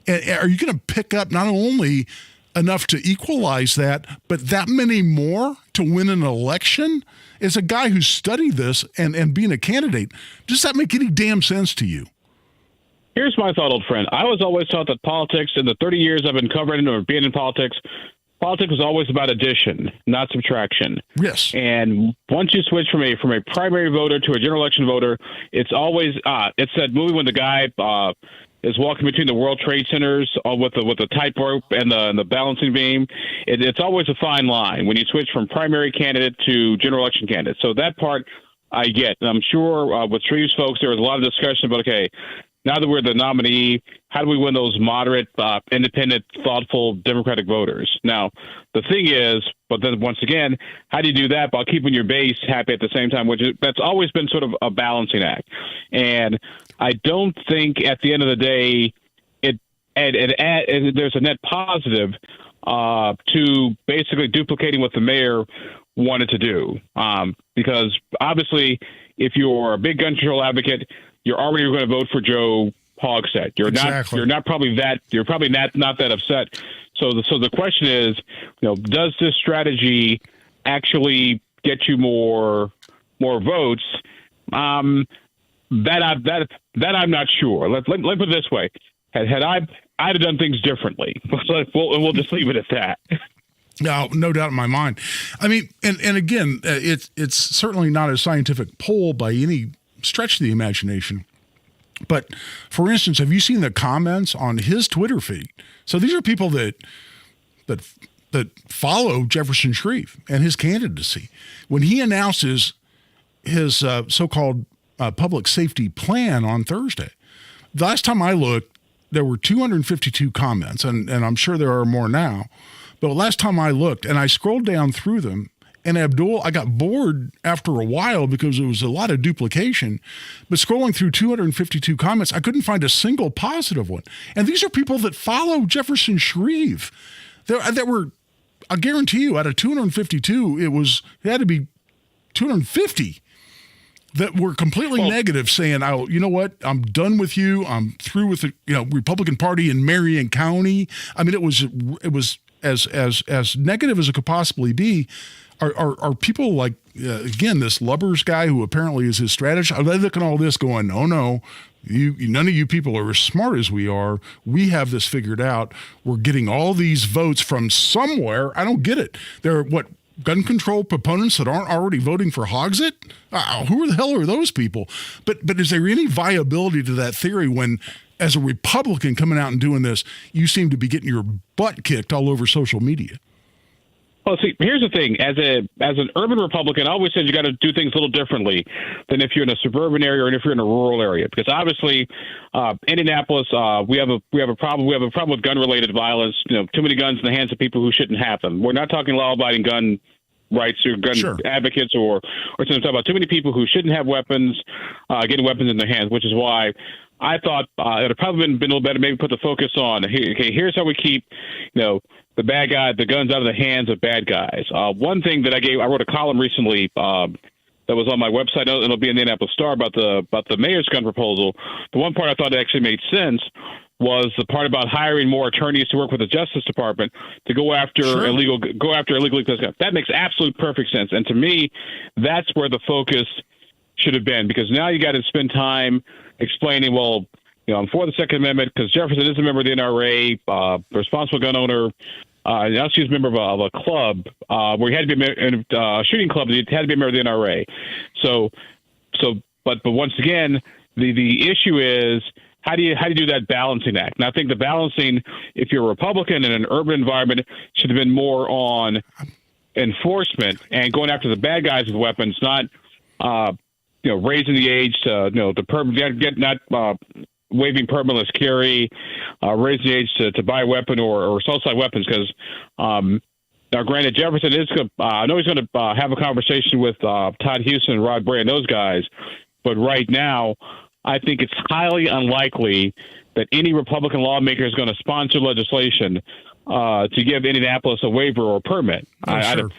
are you going to pick up not only enough to equalize that, but that many more to win an election? As a guy who studied this and being a candidate, does that make any damn sense to you? Here's my thought, old friend. I was always taught that politics, in the 30 years I've been covering or being in politics was always about addition, not subtraction.
Yes.
And once you switch from a primary voter to a general election voter, it's always it's that movie when the guy is walking between the World Trade Centers with the tightrope and the balancing beam. It's always a fine line when you switch from primary candidate to general election candidate. So that part I get. And I'm sure with Shreve's folks, there was a lot of discussion about, okay, now that we're the nominee, how do we win those moderate, independent, thoughtful Democratic voters? Now, the thing is, but then once again, how do you do that while keeping your base happy at the same time? That's always been sort of a balancing act. And I don't think at the end of the day, there's a net positive to basically duplicating what the mayor wanted to do. Because obviously, if you're a big gun control advocate, you're already going to vote for Joe Hogsett. You're not probably not that upset. So the question is, does this strategy actually get you more votes? That I'm not sure. Let put it this way: had I'd have done things differently. We'll just leave it at that.
No doubt in my mind. I mean, and again, it's certainly not a scientific poll by any stretch of the imagination. But for instance, have you seen the comments on his Twitter feed? So these are people that follow Jefferson Shreve and his candidacy. When he announces his so-called public safety plan on Thursday, the last time I looked, there were 252 comments, and I'm sure there are more now. But last time I looked, and I scrolled down through them, and Abdul, I got bored after a while because it was a lot of duplication. But scrolling through 252 comments, I couldn't find a single positive one. And these are people that follow Jefferson Shreve. That were, I guarantee you, out of 252, it had to be 250 that were completely negative, saying, "Oh, you know what? I'm done with you. I'm through with the Republican Party in Marion County." I mean, it was as negative as it could possibly be. Are people like, again, this Lubbers guy who apparently is his strategist? Are they looking at all this going, "Oh no, none of you people are as smart as we are. We have this figured out. We're getting all these votes from somewhere." I don't get it. They're gun control proponents that aren't already voting for Hogsett? Who the hell are those people? But is there any viability to that theory when, as a Republican coming out and doing this, you seem to be getting your butt kicked all over social media?
Well, see, here's the thing. As an urban Republican, I always said you got to do things a little differently than if you're in a suburban area or if you're in a rural area. Because obviously, Indianapolis, we have a problem. We have a problem with gun-related violence. Too many guns in the hands of people who shouldn't have them. We're not talking law-abiding gun rights or gun advocates or something. About too many people who shouldn't have weapons getting weapons in their hands, which is why I thought it would have probably been a little better maybe put the focus on, okay, here's how we keep, the bad guy, the guns out of the hands of bad guys. One thing that I wrote a column recently that was on my website. It'll be in the Indianapolis Star about the mayor's gun proposal. The one part I thought actually made sense was the part about hiring more attorneys to work with the Justice Department to go after illegally possessed guns. That makes absolute perfect sense. And to me, that's where the focus should have been, because now you got to spend time explaining, well, I'm for the Second Amendment because Jefferson is a member of the NRA, responsible gun owner. Now she's a member of a club where he had to be in a shooting club. He had to be a member of the NRA. But once again, the issue is how do you do that balancing act? And I think the balancing, if you're a Republican in an urban environment, should have been more on enforcement and going after the bad guys with weapons, not raising the age to not waiving permitless carry, raising the age to buy a weapon or assault-side weapons. Because now, granted, Jefferson is I know he's going to have a conversation with Todd Houston and Rod Bray and those guys, but right now, I think it's highly unlikely that any Republican lawmaker is going to sponsor legislation to give Indianapolis a waiver or a permit.
Sure.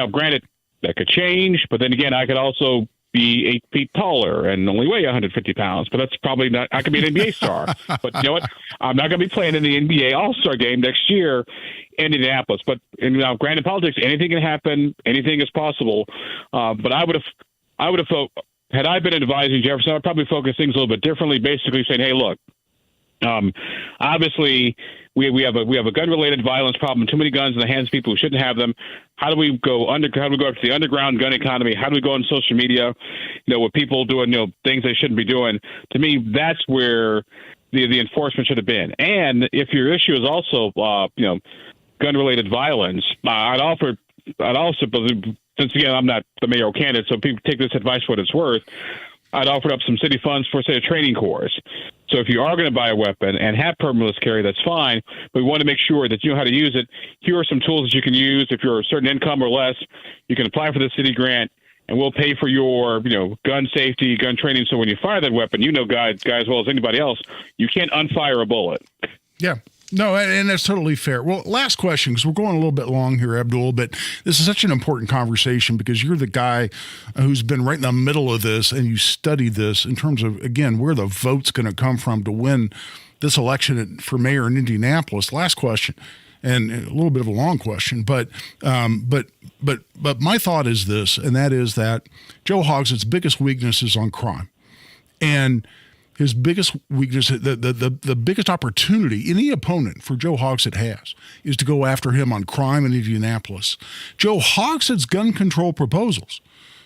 Granted, that could change, but then again, I could also be 8 feet taller and only weigh 150 pounds, but that's probably not. I could be an NBA star, but you know what? I'm not going to be playing in the NBA All-Star game next year in Indianapolis. But granted, politics, anything can happen, anything is possible. But I would have felt, had I been advising Jefferson, I'd probably focus things a little bit differently. Basically, saying, "Hey, look, obviously." We have a gun-related violence problem. Too many guns in the hands of people who shouldn't have them. How do we go after the underground gun economy? How do we go on social media? With people doing things they shouldn't be doing. To me, that's where the enforcement should have been. And if your issue is also gun-related violence, I'd also, since again I'm not the mayoral candidate, so people take this advice for what it's worth. I'd offered up some city funds for, say, a training course. So if you are going to buy a weapon and have permitless carry, that's fine. But we want to make sure that you know how to use it. Here are some tools that you can use. If you're a certain income or less, you can apply for the city grant, and we'll pay for your, gun safety, gun training. So when you fire that weapon, guys, as well as anybody else, you can't unfire a bullet.
Yeah. No, and that's totally fair. Well, last question, because we're going a little bit long here, Abdul, but this is such an important conversation because you're the guy who's been right in the middle of this and you studied this in terms of, again, where the vote's going to come from to win this election for mayor in Indianapolis. Last question, and a little bit of a long question, but my thought is this, and that is that Joe Hogsett's biggest weakness is on crime. And his biggest weakness, the biggest opportunity any opponent for Joe Hogsett has is to go after him on crime in Indianapolis. Joe Hogsett's gun control proposals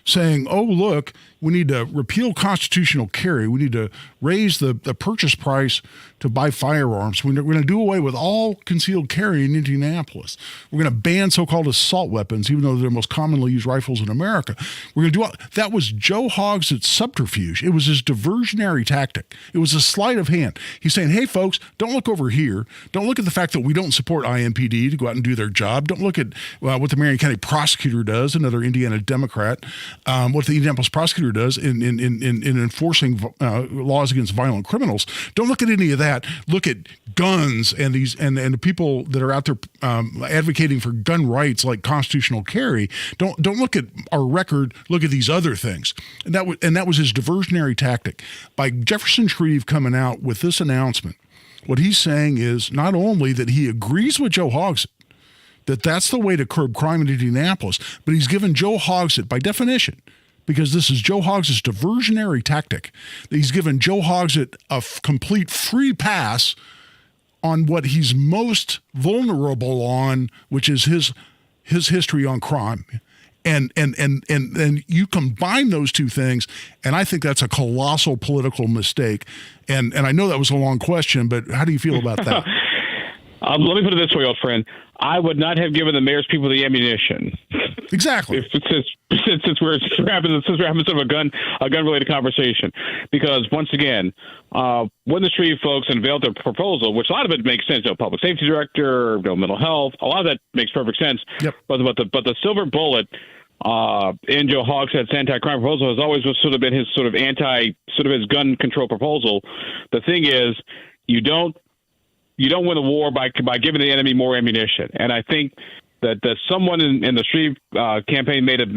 saying, oh, look, we need to repeal constitutional carry. We need to raise the purchase price to buy firearms. We're going to do away with all concealed carry in Indianapolis. We're going to ban so-called assault weapons, even though they're the most commonly used rifles in America. We're going to do all that. Was Joe Hogsett's subterfuge. It was his diversionary tactic. It was a sleight of hand. He's saying, hey, folks, don't look over here. Don't look at the fact that we don't support IMPD to go out and do their job. Don't look at what the Marion County prosecutor does, another Indiana Democrat, what the Indianapolis prosecutor does in enforcing laws against violent criminals. Don't look at any of that. Look at guns and the people that are out there advocating for gun rights like constitutional carry. Don't look at our record. Look at these other things. And that was his diversionary tactic. By Jefferson Shreve coming out with this announcement, what he's saying is not only that he agrees with Joe Hogsett, that's the way to curb crime in Indianapolis, but he's given Joe Hogsett, by definition, because this is Joe Hogsett's diversionary tactic, that he's given Joe Hogsett a complete free pass on what he's most vulnerable on, which is his history on crime. And you combine those two things, and I think that's a colossal political mistake. And I know that was a long question, but how do you feel about that?
Let me put it this way, old friend. I would not have given the mayor's people the ammunition.
Exactly.
Since we're having sort of a gun related conversation, because once again, when the Shreve folks unveiled their proposal, which a lot of it makes sense, public safety director, mental health, a lot of that makes perfect sense.
Yep.
But the silver bullet in Joe Hogsett's anti-crime proposal has always sort of been his sort of his gun control proposal. The thing is, you don't win a war by giving the enemy more ammunition. And I think that someone in the Shreve campaign made a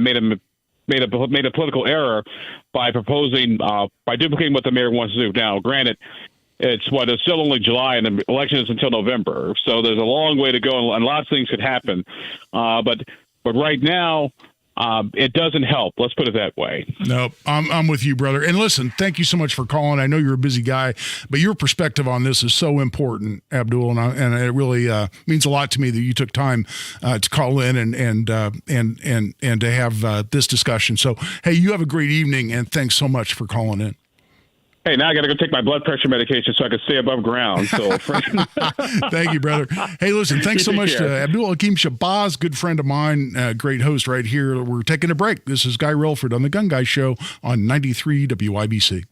political error by proposing by duplicating what the mayor wants to do. Now, granted, it's still only July and the election is until November, so there's a long way to go and lots of things could happen. But right now, it doesn't help. Let's put it that way.
No, I'm with you, brother. And listen, thank you so much for calling. I know you're a busy guy, but your perspective on this is so important, Abdul, and it really means a lot to me that you took time to call in and to have this discussion. So, hey, you have a great evening, and thanks so much for calling in.
Hey, now I got to go take my blood pressure medication so I can stay above ground. So,
thank you, brother. Hey, listen, thanks so much to Abdul Hakim Shabazz, good friend of mine, great host right here. We're taking a break. This is Guy Relford on the Gun Guy Show on 93 WIBC.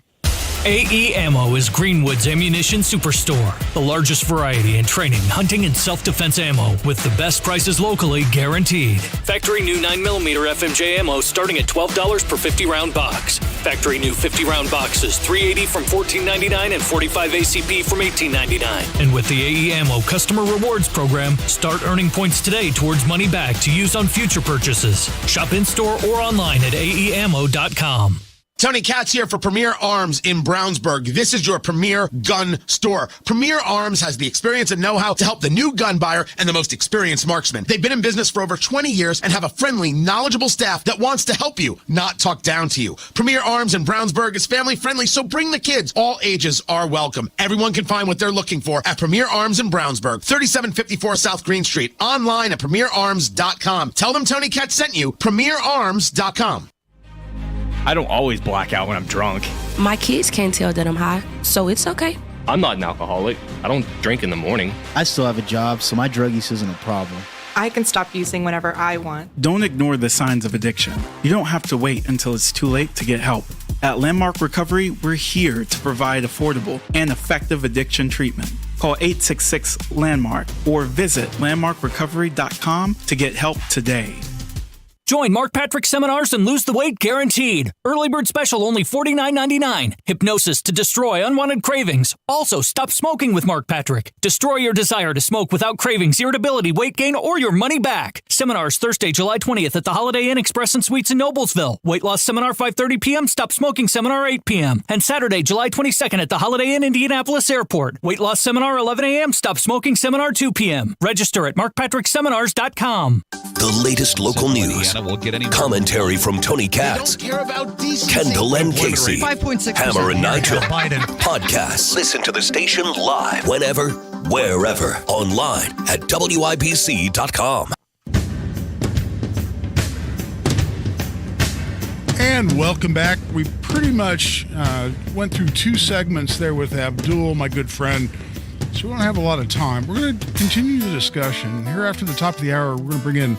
AE Ammo is Greenwood's ammunition superstore. The largest variety in training, hunting, and self-defense ammo with the best prices locally guaranteed. Factory new 9mm FMJ ammo starting at $12 per 50-round box. Factory new 50-round boxes, $380 from $14.99 and $45 ACP from $18.99. And with the AE Ammo Customer Rewards Program, start earning points today towards money back to use on future purchases. Shop in-store or online at aeammo.com.
Tony Katz here for Premier Arms in Brownsburg. This is your premier gun store. Premier Arms has the experience and know-how to help the new gun buyer and the most experienced marksman. They've been in business for over 20 years and have a friendly, knowledgeable staff that wants to help you, not talk down to you. Premier Arms in Brownsburg is family-friendly, so bring the kids. All ages are welcome. Everyone can find what they're looking for at Premier Arms in Brownsburg, 3754 South Green Street. Online at premierarms.com. Tell them Tony Katz sent you. premierarms.com.
I don't always black out when I'm drunk.
My kids can't tell that I'm high, so it's okay.
I'm not an alcoholic. I don't drink in the morning.
I still have a job, so my drug use isn't a problem.
I can stop using whenever I want.
Don't ignore the signs of addiction. You don't have to wait until it's too late to get help. At Landmark Recovery, we're here to provide affordable and effective addiction treatment. Call 866-LANDMARK or visit landmarkrecovery.com to get help today.
Join Mark Patrick seminars and lose the weight guaranteed. Early bird special only $49.99. Hypnosis to destroy unwanted cravings. Also, stop smoking with Mark Patrick. Destroy your desire to smoke without cravings, irritability, weight gain, or your money back. Seminars Thursday, July 20th at the Holiday Inn Express and Suites in Noblesville. Weight loss seminar 5:30 p.m. Stop smoking seminar 8 p.m. And Saturday, July 22nd at the Holiday Inn Indianapolis Airport. Weight loss seminar 11 a.m. Stop smoking seminar 2 p.m. Register at markpatrickseminars.com.
The latest local news, commentary from Tony Katz, Kendall and Casey, Hammer and Nigel, podcasts. Listen to the station live whenever, wherever, online at WIBC.com.
And welcome back. We pretty much went through 2 segments there with Abdul, my good friend, so we don't have a lot of time. We're going to continue the discussion. Here after the top of the hour, we're going to bring in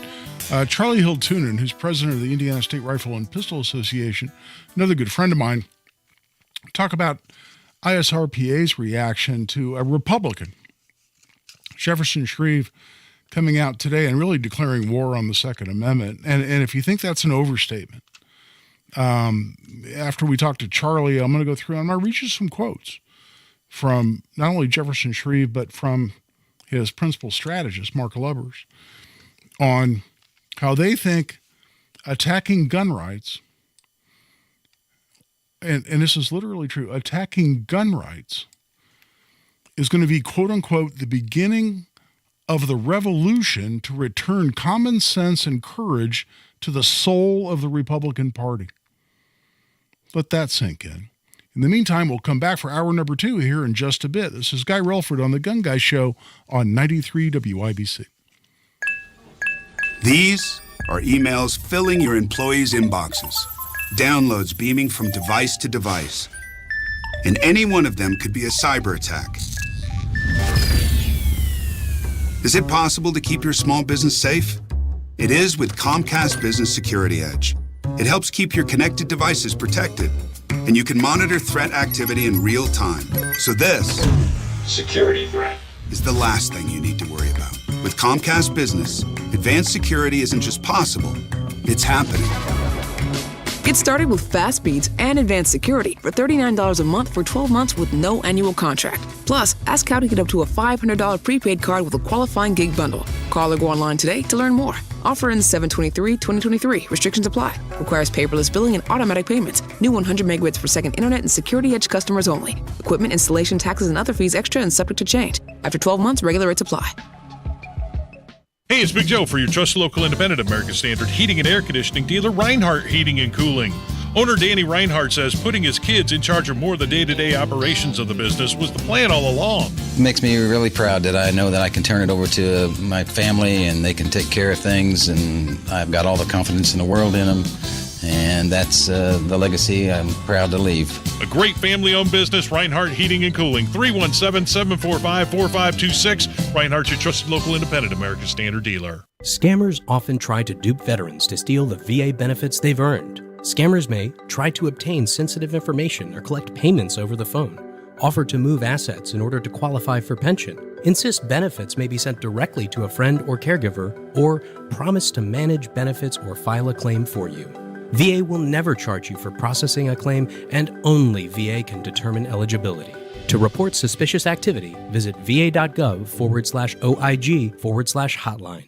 Charlie Hiltunen, who's president of the Indiana State Rifle and Pistol Association, another good friend of mine, talk about ISRPA's reaction to a Republican, Jefferson Shreve, coming out today and really declaring war on the Second Amendment. And if you think that's an overstatement, after we talk to Charlie, I'm going to go through, I'm going to read you some quotes from not only Jefferson Shreve, but from his principal strategist, Mark Lubbers, on how they think attacking gun rights, and this is literally true, attacking gun rights is going to be, quote unquote, the beginning of the revolution to return common sense and courage to the soul of the Republican Party. Let that sink in. In the meantime, we'll come back for hour number 2 here in just a bit. This is Guy Relford on The Gun Guy Show on 93 WIBC.
These are emails filling your employees' inboxes, downloads beaming from device to device, and any one of them could be a cyber attack. Is it possible to keep your small business safe? It is with Comcast Business Security Edge. It helps keep your connected devices protected, and you can monitor threat activity in real time. So this security threat is the last thing you need to worry about. With Comcast Business, advanced security isn't just possible, it's happening.
Get started with fast speeds and advanced security for $39 a month for 12 months with no annual contract. Plus, ask how to get up to a $500 prepaid card with a qualifying gig bundle. Call or go online today to learn more. Offer ends 7/23/2023. Restrictions apply. Requires paperless billing and automatic payments. New 100 megabits per second internet and Security Edge customers only. Equipment, installation, taxes, and other fees extra and subject to change. After 12 months, regular rates apply.
Hey, it's Big Joe for your trusted local independent American Standard heating and air conditioning dealer, Reinhardt Heating and Cooling. Owner Danny Reinhardt says putting his kids in charge of more of the day-to-day operations of the business was the plan all along.
It makes me really proud that I know that I can turn it over to my family and they can take care of things, and I've got all the confidence in the world in them. And that's the legacy I'm proud to leave.
A great family-owned business, Reinhardt Heating and Cooling. 317-745-4526. Reinhardt's your trusted local independent American Standard dealer.
Scammers often try to dupe veterans to steal the VA benefits they've earned. Scammers may try to obtain sensitive information or collect payments over the phone, offer to move assets in order to qualify for pension, insist benefits may be sent directly to a friend or caregiver, or promise to manage benefits or file a claim for you. VA will never charge you for processing a claim, and only VA can determine eligibility. To report suspicious activity, visit va.gov/OIG/hotline.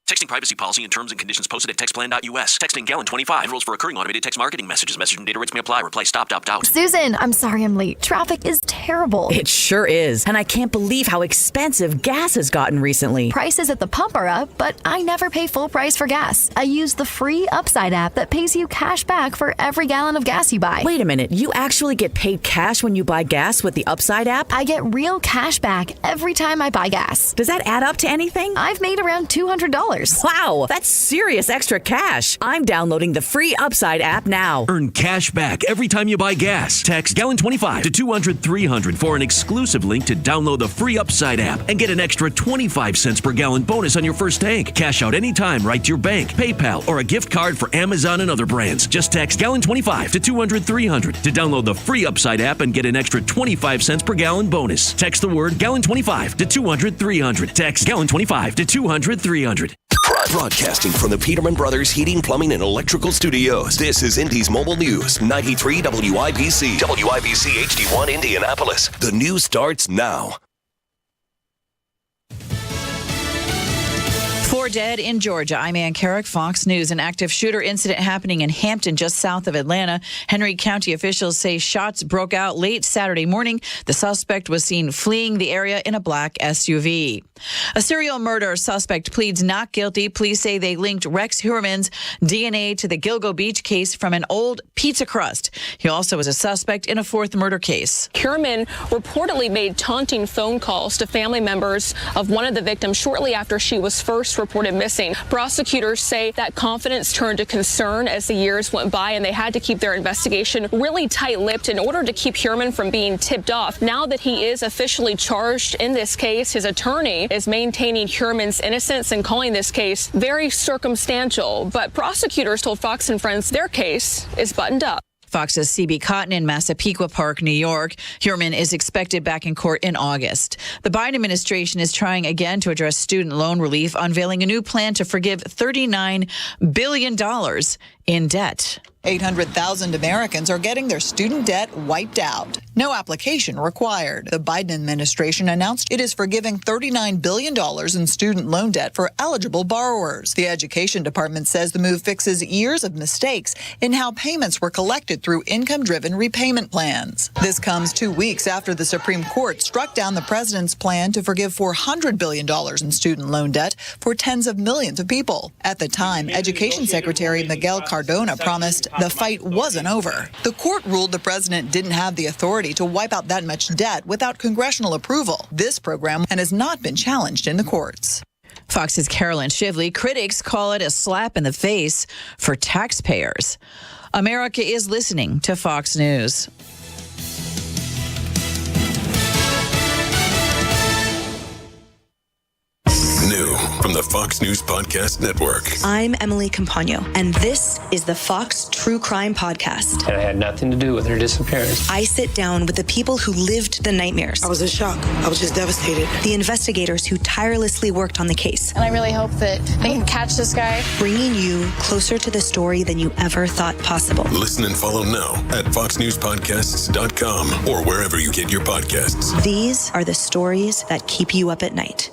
Texting privacy policy and terms and conditions posted at textplan.us. Texting Gallon 25. Enrolls for recurring automated text marketing messages. Message and data rates may apply. Reply stop, opt out.
Susan, I'm sorry I'm late. Traffic is terrible.
It sure is. And I can't believe how expensive gas has gotten recently.
Prices at the pump are up, but I never pay full price for gas. I use the free Upside app that pays you cash back for every gallon of gas you buy.
Wait a minute. You actually get paid cash when you buy gas with the Upside app?
I get real cash back every time I buy gas.
Does that add up to anything?
I've made around $200.
Wow, that's serious extra cash. I'm downloading the free Upside app now.
Earn cash back every time you buy gas. Text Gallon 25 to 200-300 for an exclusive link to download the free Upside app and get an extra 25 cents per gallon bonus on your first tank. Cash out anytime right to your bank, PayPal, or a gift card for Amazon and other brands. Just text Gallon 25 to 200-300 to download the free Upside app and get an extra 25 cents per gallon bonus. Text the word Gallon 25 to 200-300. Text Gallon 25 to 200-300.
Broadcasting from the Peterman Brothers Heating, Plumbing, and Electrical Studios, this is Indy's Mobile News, 93 WIBC. WIBC HD1 Indianapolis. The news starts now.
4 dead in Georgia. I'm Ann Carrick, Fox News. An active shooter incident happening in Hampton, just south of Atlanta. Henry County officials say shots broke out late Saturday morning. The suspect was seen fleeing the area in a black SUV. A serial murder suspect pleads not guilty. Police say they linked Rex Heuermann's DNA to the Gilgo Beach case from an old pizza crust. He also was a suspect in a fourth murder case.
Heuermann reportedly made taunting phone calls to family members of one of the victims shortly after she was first reported missing. Prosecutors say that confidence turned to concern as the years went by, and they had to keep their investigation really tight-lipped in order to keep Heuermann from being tipped off. Now that he is officially charged in this case, his attorney is maintaining Heuermann's innocence and calling this case very circumstantial. But prosecutors told Fox and Friends their case is buttoned up.
Fox's CB Cotton in Massapequa Park, New York. Heuermann is expected back in court in August. The Biden administration is trying again to address student loan relief, unveiling a new plan to forgive $39 billion in debt.
800,000 Americans are getting their student debt wiped out. No application required. The Biden administration announced it is forgiving $39 billion in student loan debt for eligible borrowers. The Education Department says the move fixes years of mistakes in how payments were collected through income-driven repayment plans. This comes 2 weeks after the Supreme Court struck down the president's plan to forgive $400 billion in student loan debt for tens of millions of people. At the time, Education Secretary Miguel Cardona promised the fight wasn't over. The court ruled the president didn't have the authority to wipe out that much debt without congressional approval. This program has not been challenged in the courts.
Fox's Carolyn Shively. Critics call it a slap in the face for taxpayers. America is listening to Fox News.
New from the Fox News Podcast Network.
I'm Emily Campagno, and this is the Fox True Crime Podcast.
And I had nothing to do with her disappearance.
I sit down with the people who lived the nightmares.
I was in shock. I was just devastated.
The investigators who tirelessly worked on the case.
And I really hope that they can catch this guy.
Bringing you closer to the story than you ever thought possible.
Listen and follow now at foxnewspodcasts.com or wherever you get your podcasts.
These are the stories that keep you up at night.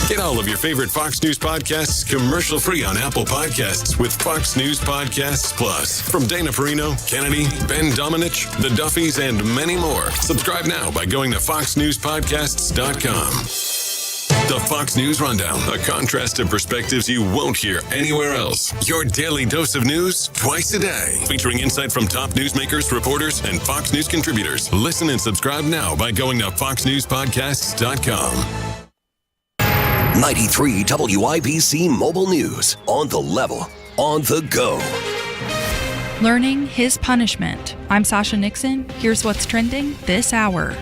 Get all of your favorite Fox News podcasts commercial-free on Apple Podcasts with Fox News Podcasts Plus. From Dana Perino, Kennedy, Ben Domenech, The Duffys, and many more. Subscribe now by going to foxnewspodcasts.com. The Fox News Rundown, a contrast of perspectives you won't hear anywhere else. Your daily dose of news twice a day. Featuring insight from top newsmakers, reporters, and Fox News contributors. Listen and subscribe now by going to foxnewspodcasts.com.
93 WIBC Mobile News. On the level, on the go.
Learning his punishment. I'm Sasha Nixon. Here's what's trending this hour.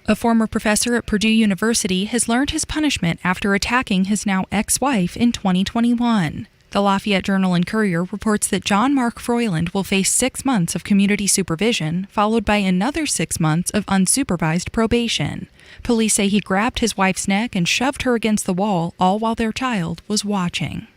A former professor at Purdue University has learned his punishment after attacking his now ex-wife in 2021. The Lafayette Journal and Courier reports that John Mark Froyland will face 6 months of community supervision, followed by another 6 months of unsupervised probation. Police say he grabbed his wife's neck and shoved her against the wall, all while their child was watching.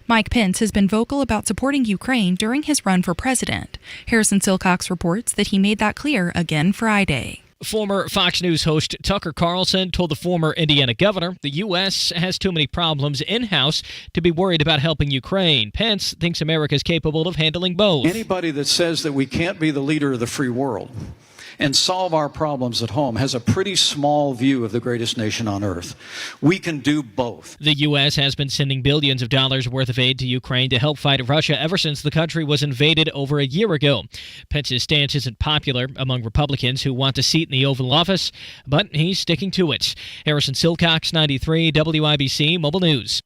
Mike Pence has been vocal about supporting Ukraine during his run for president. Harrison Silcox reports that he made that clear again Friday.
Former Fox News host Tucker Carlson told the former Indiana governor the U.S. has too many problems in-house to be worried about helping Ukraine. Pence thinks America is capable of handling both.
Anybody that says that we can't be the leader of the free world and solve our problems at home has a pretty small view of the greatest nation on earth. We can do both.
The U.S. has been sending billions of dollars worth of aid to Ukraine to help fight Russia ever since the country was invaded over a year ago. Pence's stance isn't popular among Republicans who want a seat in the Oval Office, but he's sticking to it. Harrison Silcox, 93 WIBC Mobile News.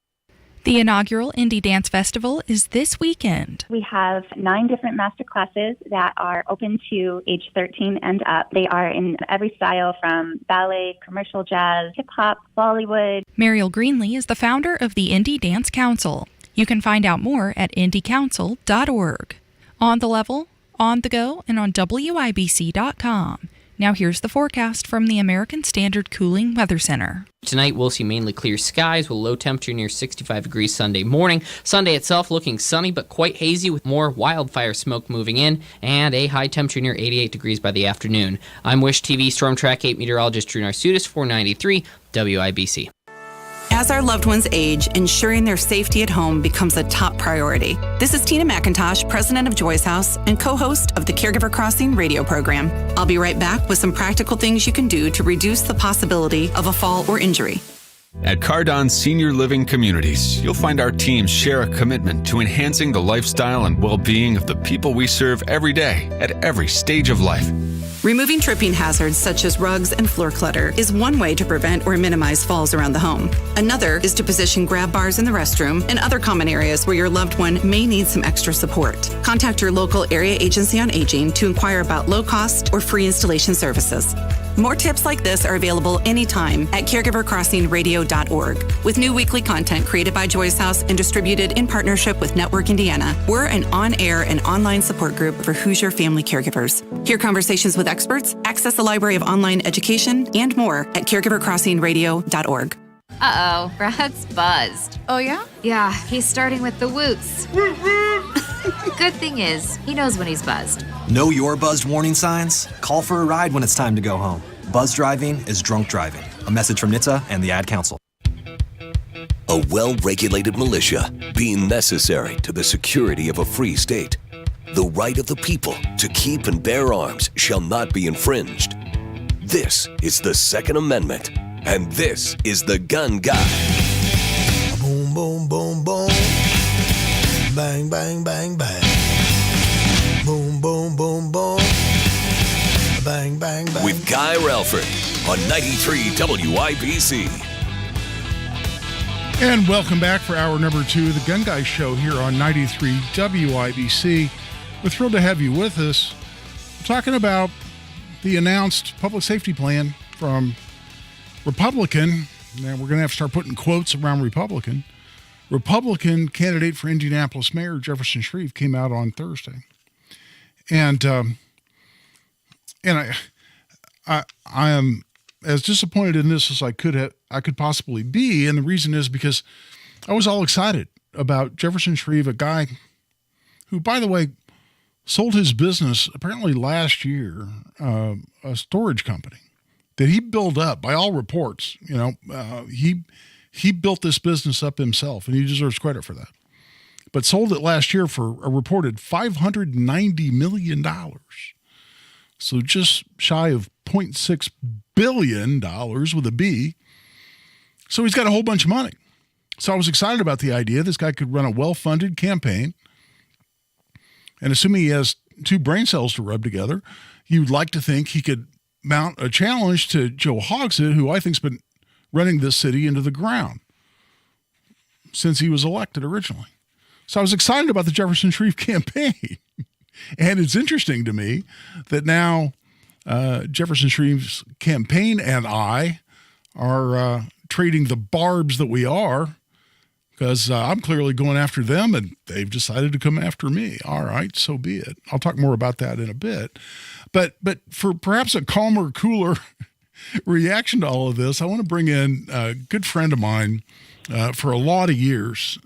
The inaugural Indie Dance Festival is this weekend.
We have 9 different master classes that are open to age 13 and up. They are in every style from ballet, commercial jazz, hip-hop, Bollywood.
Mariel Greenlee is the founder of the Indie Dance Council. You can find out more at indiecouncil.org. On the level, on the go, and on WIBC.com. Now here's the forecast from the American Standard Cooling Weather Center.
Tonight, we'll see mainly clear skies with a low temperature near 65 degrees Sunday morning. Sunday itself looking sunny but quite hazy with more wildfire smoke moving in and a high temperature near 88 degrees by the afternoon. I'm Wish TV Storm Track 8 meteorologist Drew Narsutis, 493 WIBC.
As our loved ones age, ensuring their safety at home becomes a top priority. This is Tina McIntosh, president of Joy's House and co-host of the Caregiver Crossing radio program. I'll be right back with some practical things you can do to reduce the possibility of a fall or injury.
At Cardon Senior Living Communities, you'll find our teams share a commitment to enhancing the lifestyle and well-being of the people we serve every day at every stage of life.
Removing tripping hazards such as rugs and floor clutter is one way to prevent or minimize falls around the home. Another is to position grab bars in the restroom and other common areas where your loved one may need some extra support. Contact your local area agency on aging to inquire about low-cost or free installation services. More tips like this are available anytime at caregivercrossingradio.org. With new weekly content created by Joy's House and distributed in partnership with Network Indiana, we're an on-air and online support group for Hoosier family caregivers. Hear conversations with experts, access the library of online education, and more at caregivercrossingradio.org.
Uh-oh, Brad's buzzed.
Oh, yeah?
Yeah, he's starting with the woots. Good thing is, he knows when he's buzzed.
Know your buzzed warning signs? Call for a ride when it's time to go home. Buzz driving is drunk driving. A message from NHTSA and the Ad Council.
A well-regulated militia being necessary to the security of a free state. The right of the people to keep and bear arms shall not be infringed. This is the Second Amendment, and this is the Gun Guy.
Boom, boom, boom, boom. Bang, bang, bang, bang. Boom, boom, boom, boom. Bang, bang, bang.
With Guy Relford on 93 WIBC.
And welcome back for hour number 2 of the Gun Guy Show here on 93 WIBC. We're thrilled to have you with us. We're talking about the announced public safety plan from Republican. Now we're going to have to start putting quotes around Republican candidate for Indianapolis Mayor Jefferson Shreve came out on Thursday, and I am as disappointed in this as I could possibly be, and the reason is because I was all excited about Jefferson Shreve, a guy who, by the way, sold his business apparently last year, a storage company that he built up by all reports. He built this business up himself, and he deserves credit for that. But sold it last year for a reported $590 million. So just shy of $0.6 billion with a B. So he's got a whole bunch of money. So I was excited about the idea. This guy could run a well-funded campaign. And assuming he has 2 brain cells to rub together, you'd like to think he could mount a challenge to Joe Hogsett, who I think's been running this city into the ground since he was elected originally. So I was excited about the Jefferson Shreve campaign. And it's interesting to me that now Jefferson Shreve's campaign and I are trading the barbs that we are, because I'm clearly going after them and they've decided to come after me. All right, so be it. I'll talk more about that in a bit. But for perhaps a calmer, cooler reaction to all of this, I want to bring in a good friend of mine for a lot of years,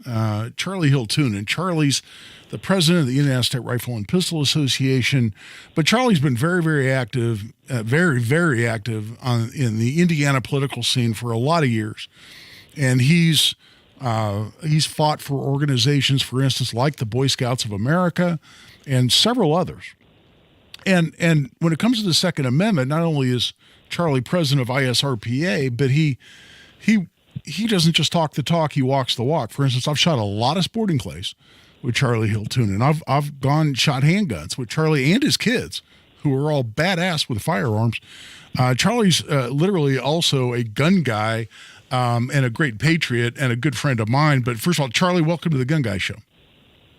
Charlie Hill-Toonen. Charlie's the president of the Indiana State Rifle and Pistol Association, but Charlie's been very, very active, very, very active in the Indiana political scene for a lot of years. And he's fought for organizations, for instance, like the Boy Scouts of America and several others. And when it comes to the Second Amendment, not only is Charlie president of ISRPA, but he doesn't just talk the talk, he walks the walk. For instance, I've shot a lot of sporting clays with Charlie Hill-Toonen. I've gone and shot handguns with Charlie and his kids, who are all badass with firearms. Charlie's literally also a gun guy and a great patriot and a good friend of mine. But first of all, Charlie, welcome to the Gun Guy Show.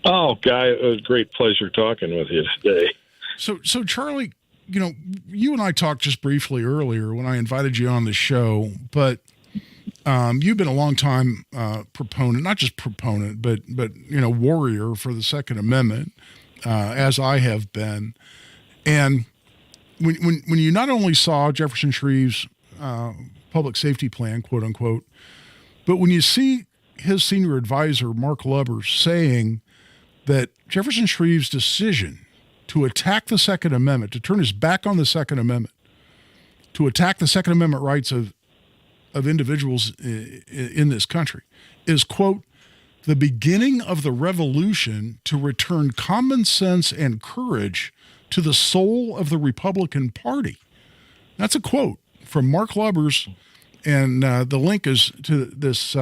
Oh, Guy, it was a great pleasure talking with you today.
So Charlie, you and I talked just briefly earlier when I invited you on the show, but you've been a long time proponent, not just proponent, but warrior for the Second Amendment, as I have been. And
when you not only saw Jefferson Shreve's public safety plan, quote unquote, but when you see his senior advisor, Mark Lubbers, saying that Jefferson Shreve's decision to attack the Second Amendment, to turn his back on the Second Amendment, to attack the Second Amendment rights of individuals in this country is, quote, the beginning of the revolution to return common sense and courage to the soul of the Republican Party. That's a quote from Mark Lubbers, and the link is to this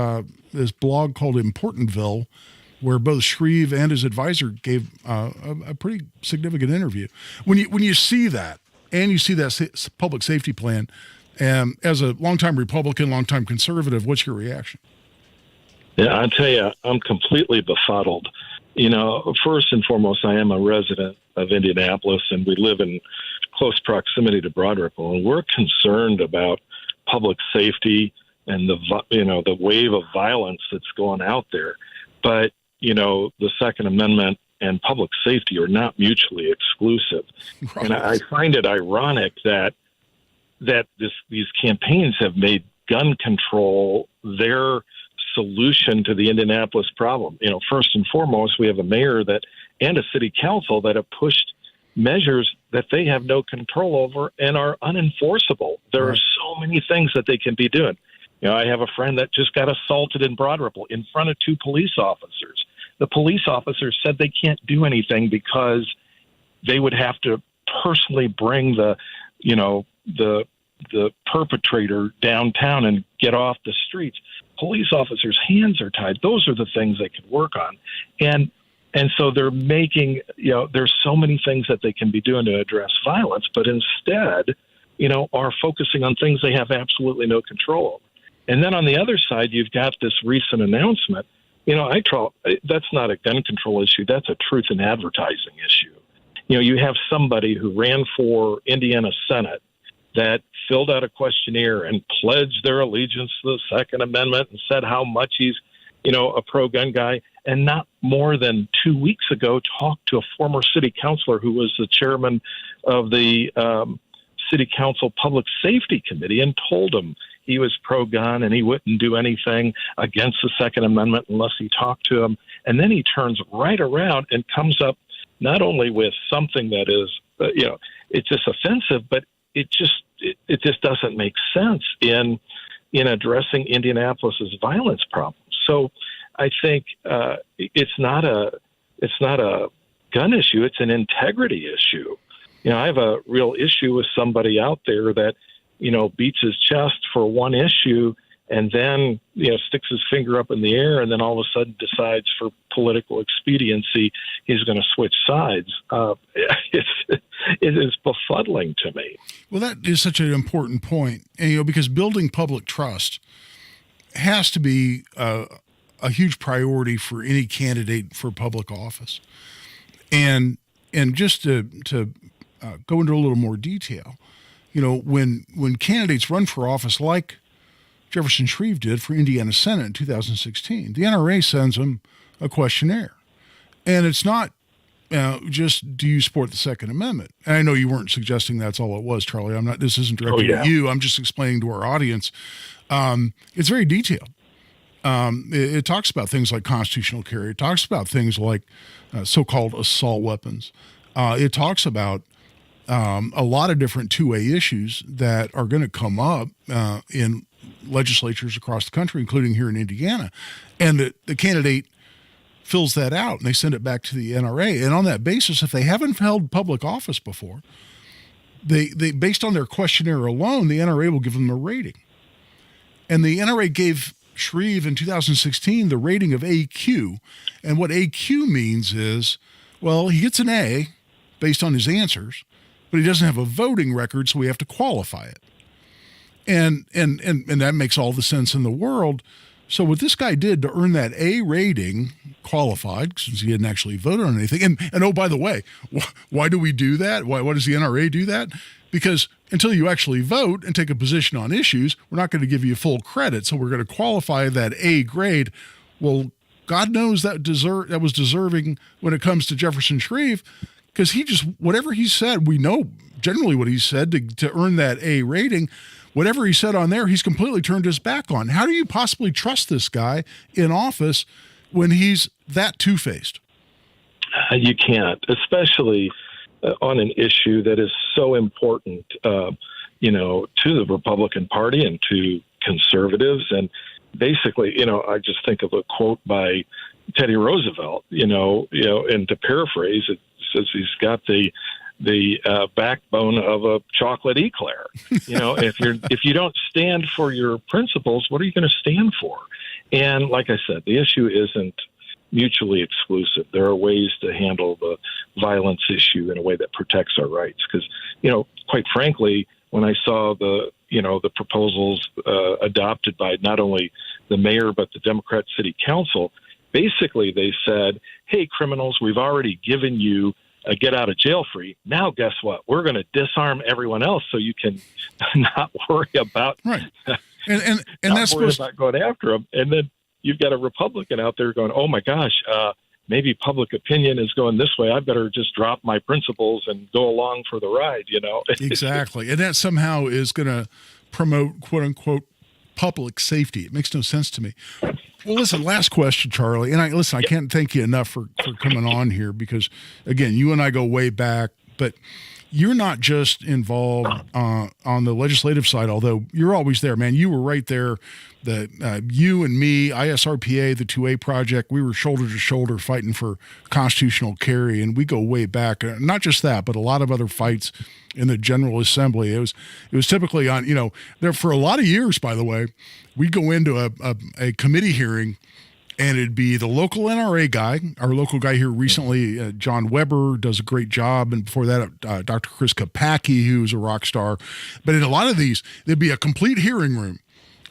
blog called Importantville, where both Shreve and his advisor gave a pretty significant interview. When you see that, and you see that public safety plan, as a longtime Republican, longtime conservative, what's your reaction?
Yeah, I tell you, I'm completely befuddled. First and foremost, I am a resident of Indianapolis, and we live in close proximity to Broad Ripple, and we're concerned about public safety and the wave of violence that's going out there. But the Second Amendment and public safety are not mutually exclusive, right. And I find it ironic that these campaigns have made gun control their solution to the Indianapolis problem. First and foremost, we have a mayor and a city council that have pushed measures that they have no control over and are unenforceable. There are so many things that they can be doing. I have a friend that just got assaulted in Broad Ripple in front of 2 police officers. The police officers said they can't do anything because they would have to personally bring the perpetrator downtown and get off the streets. Police officers' hands are tied. Those are the things they could work on. And so they're making, there's so many things that they can be doing to address violence, but instead, are focusing on things they have absolutely no control over. And then on the other side, you've got this recent announcement. That's not a gun control issue. That's a truth in advertising issue. You have somebody who ran for Indiana Senate that filled out a questionnaire and pledged their allegiance to the Second Amendment and said how much he's, a pro-gun guy. And not more than 2 weeks ago, talked to a former city councilor who was the chairman of the city council public safety committee and told him he was pro-gun and he wouldn't do anything against the Second Amendment unless he talked to him. And then he turns right around and comes up not only with something that is, it's just offensive, but it just doesn't make sense in addressing Indianapolis's violence problem. So I think it's not a gun issue; it's an integrity issue. I have a real issue with somebody out there that beats his chest for one issue and then sticks his finger up in the air and then all of a sudden decides for political expediency he's going to switch sides. It is befuddling to me.
Well, that is such an important point, and because building public trust has to be a huge priority for any candidate for public office. And just to go into a little more detail, when candidates run for office like Jefferson Shreve did for Indiana Senate in 2016, the NRA sends them a questionnaire. And it's not just, do you support the Second Amendment? And I know you weren't suggesting that's all it was, Charlie. This isn't directed at you. I'm just explaining to our audience. It's very detailed. It talks about things like constitutional carry. It talks about things like so-called assault weapons. It talks about a lot of different two-way issues that are going to come up in legislatures across the country, including here in Indiana. And the candidate fills that out, and they send it back to the NRA. And on that basis, if they haven't held public office before, they based on their questionnaire alone, the NRA will give them a rating. And the NRA gave Shreve in 2016 the rating of AQ. And what AQ means is, well, he gets an A based on his answers, but he doesn't have a voting record, so we have to qualify it. And that makes all the sense in the world. So what this guy did to earn that A rating, qualified, since he didn't actually vote on anything. And oh, by the way, why do we do that? Why does the NRA do that? Because until you actually vote and take a position on issues, we're not going to give you full credit. So we're going to qualify that A grade. Well, God knows that was deserving when it comes to Jefferson Shreve, because whatever he said, we know generally what he said to earn that A rating. Whatever he said on there, he's completely turned his back on. How do you possibly trust this guy in office when he's that two-faced?
You can't, especially on an issue that is so important, to the Republican Party and to conservatives. And basically, I just think of a quote by Teddy Roosevelt, and to paraphrase, it says he's got the backbone of a chocolate eclair. If you don't stand for your principles, what are you going to stand for? And like I said, the issue isn't mutually exclusive. There are ways to handle the violence issue in a way that protects our rights. Because, quite frankly, when I saw the proposals adopted by not only the mayor but the Democrat City Council, basically they said, "Hey, criminals, we've already given you a get out of jail free. Now, guess what? We're going to disarm everyone else so you can not worry about
right." And
not
that's
worry about going after them. And then you've got a Republican out there going, "Oh my gosh, maybe public opinion is going this way. I better just drop my principles and go along for the ride."
Exactly, and that somehow is going to promote "quote unquote" public safety. It makes no sense to me. Well, listen, last question, Charlie. And I can't thank you enough for coming on here because, again, you and I go way back, but you're not just involved on the legislative side, although you're always there, man. You were right there. You and me, ISRPA, the 2A project, we were shoulder to shoulder fighting for constitutional carry, and we go way back. Not just that, but a lot of other fights in the General Assembly. It was typically on, there for a lot of years, by the way, we'd go into a committee hearing, and it'd be the local NRA guy, our local guy here recently, John Weber, does a great job. And before that, Dr. Chris Kopacki, who's a rock star. But in a lot of these, there'd be a complete hearing room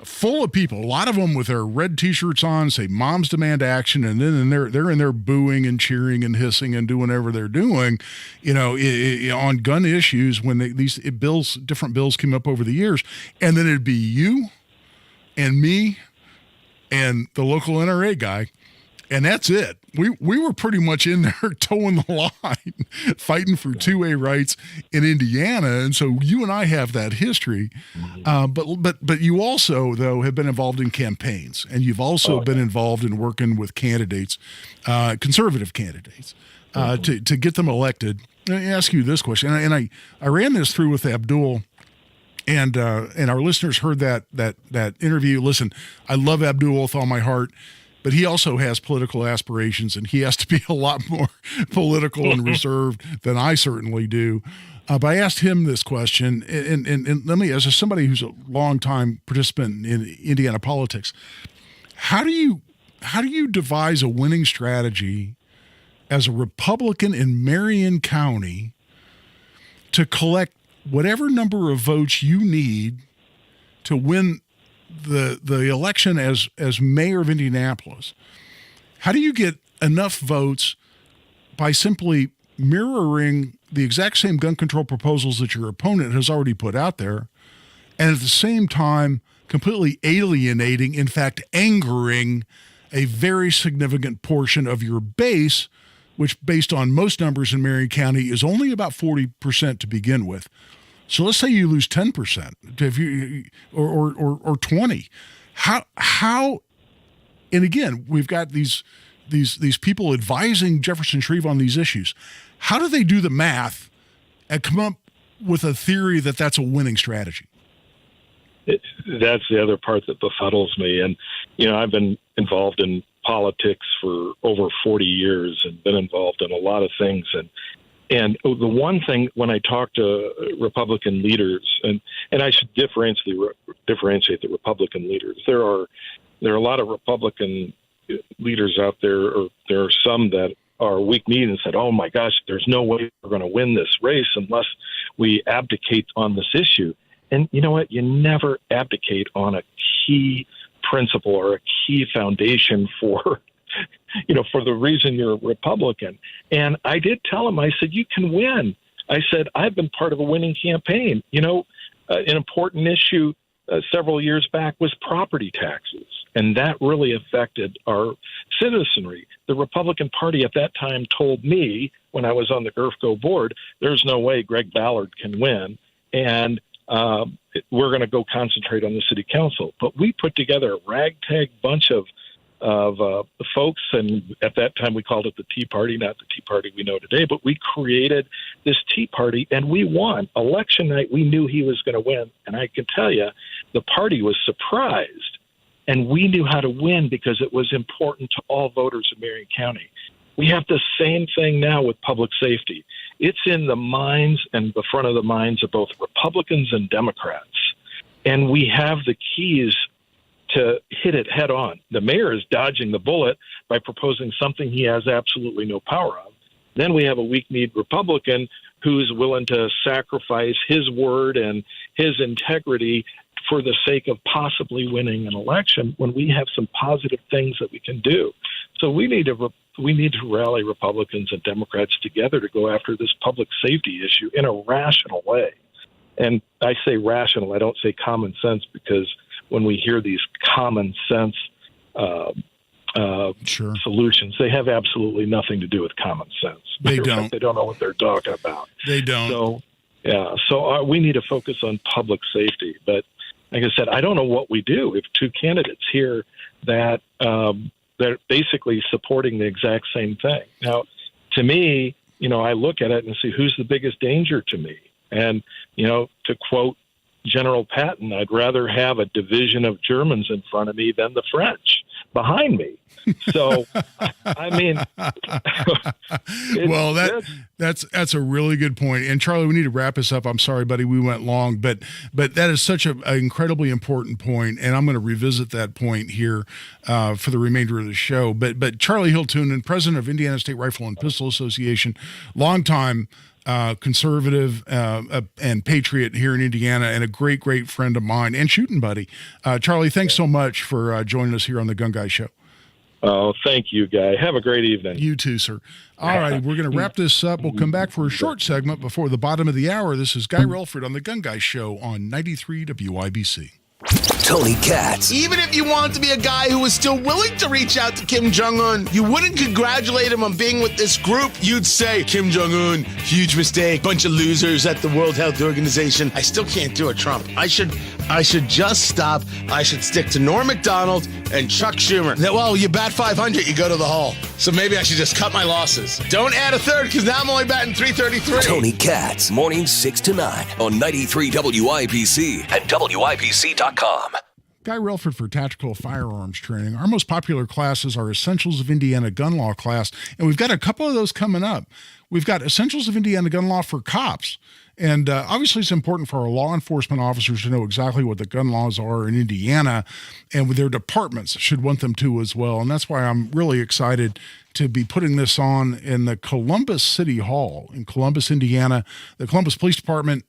full of people, a lot of them with their red T-shirts on, say "Moms Demand Action," and then they're in there booing and cheering and hissing and doing whatever they're doing, on gun issues when different bills came up over the years. And then it'd be you and me and the local NRA guy, and that's it. We were pretty much in there towing the line, fighting for 2A rights in Indiana, and so you and I have that history. But you also, though, have been involved in campaigns, and you've also been involved in working with candidates, conservative candidates, to get them elected. Let me ask you this question, and I ran this through with Abdul. And our listeners heard that interview. Listen, I love Abdul with all my heart, but he also has political aspirations, and he has to be a lot more political and reserved than I certainly do. But I asked him this question, and let me, as somebody who's a longtime participant in Indiana politics, how do you devise a winning strategy as a Republican in Marion County to collect whatever number of votes you need to win the election as mayor of Indianapolis? How do you get enough votes by simply mirroring the exact same gun control proposals that your opponent has already put out there, and at the same time completely alienating, in fact, angering a very significant portion of your base, which based on most numbers in Marion County is only about 40% to begin with? So let's say you lose 10%, if you or 20. How? And again, we've got these people advising Jefferson Shreve on these issues. How do they do the math and come up with a theory that that's a winning strategy?
That's the other part that befuddles me. And I've been involved in politics for over 40 years and been involved in a lot of things. And the one thing when I talk to Republican leaders, and I should differentiate the Republican leaders. There are a lot of Republican leaders out there, or there are some that are weak-kneed and said, "Oh my gosh, there's no way we're going to win this race unless we abdicate on this issue." And you know what? You never abdicate on a key principle or a key foundation for the reason you're a Republican. And I did tell him, I said, "You can win." I said, "I've been part of a winning campaign." An important issue several years back was property taxes. And that really affected our citizenry. The Republican Party at that time told me when I was on the GERFCO board, there's no way Greg Ballard can win. And we're going to go concentrate on the city council. But we put together a ragtag bunch of folks, and at that time we called it the Tea Party, not the Tea Party we know today, but we created this Tea Party, and we won. Election night, we knew he was going to win, and I can tell you, the party was surprised, and we knew how to win because it was important to all voters in Marion County. We have the same thing now with public safety. It's in the minds and the front of the minds of both Republicans and Democrats, and we have the keys to hit it head on. The mayor is dodging the bullet by proposing something he has absolutely no power of. Then we have a weak-kneed Republican who's willing to sacrifice his word and his integrity for the sake of possibly winning an election when we have some positive things that we can do. So we need to rally Republicans and Democrats together to go after this public safety issue in a rational way. And I say rational, I don't say common sense, because when we hear these common sense solutions, they have absolutely nothing to do with common sense.
They don't.
They don't know what they're talking about.
They don't.
So we need to focus on public safety. But like I said, I don't know what we do. We have two candidates here that they're basically supporting the exact same thing. Now, to me, I look at it and see who's the biggest danger to me. And, to quote General Patton, I'd rather have a division of Germans in front of me than the French behind me. So, I mean,
well, that's a really good point. And Charlie, we need to wrap this up. I'm sorry, buddy, we went long, but that is such an incredibly important point, and I'm going to revisit that point here for the remainder of the show. But Charlie Hiltunen, president of Indiana State Rifle and Pistol Association, longtime conservative and patriot here in Indiana, and a great friend of mine and shooting buddy. Charlie, thanks so much for joining us here on the Gun Guy Show.
Oh, thank you, Guy. Have a great evening.
You too, sir. All right, we're going to wrap this up. We'll come back for a short segment before the bottom of the hour. This is Guy Relford on the Gun Guy Show on 93 WIBC.
Tony Katz.
Even if you wanted to be a guy who was still willing to reach out to Kim Jong-un, you wouldn't congratulate him on being with this group. You'd say, Kim Jong-un, huge mistake, bunch of losers at the World Health Organization. I still can't do it, Trump. I should just stop. I should stick to Norm Macdonald and Chuck Schumer. Well, you bat 500, you go to the hall. So maybe I should just cut my losses. Don't add a third, because now I'm only batting 333.
Tony Katz, mornings 6 to 9 on 93 WIBC and WIBC.com.
Guy Relford for Tactical Firearms Training. Our most popular class is our Essentials of Indiana Gun Law class, and we've got a couple of those coming up. We've got Essentials of Indiana Gun Law for cops. And obviously, it's important for our law enforcement officers to know exactly what the gun laws are in Indiana, and their departments should want them to as well. And that's why I'm really excited to be putting this on in the Columbus City Hall in Columbus, Indiana. The Columbus Police Department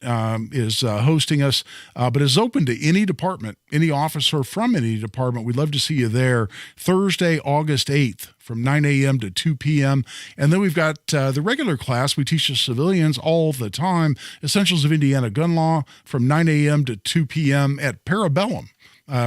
is hosting us, but is open to any department, any officer from any department. We'd love to see you there Thursday, August 8th from 9 a.m. to 2 p.m. And then we've got the regular class. We teach the civilians all the time, Essentials of Indiana Gun Law from 9 a.m. to 2 p.m. at Parabellum.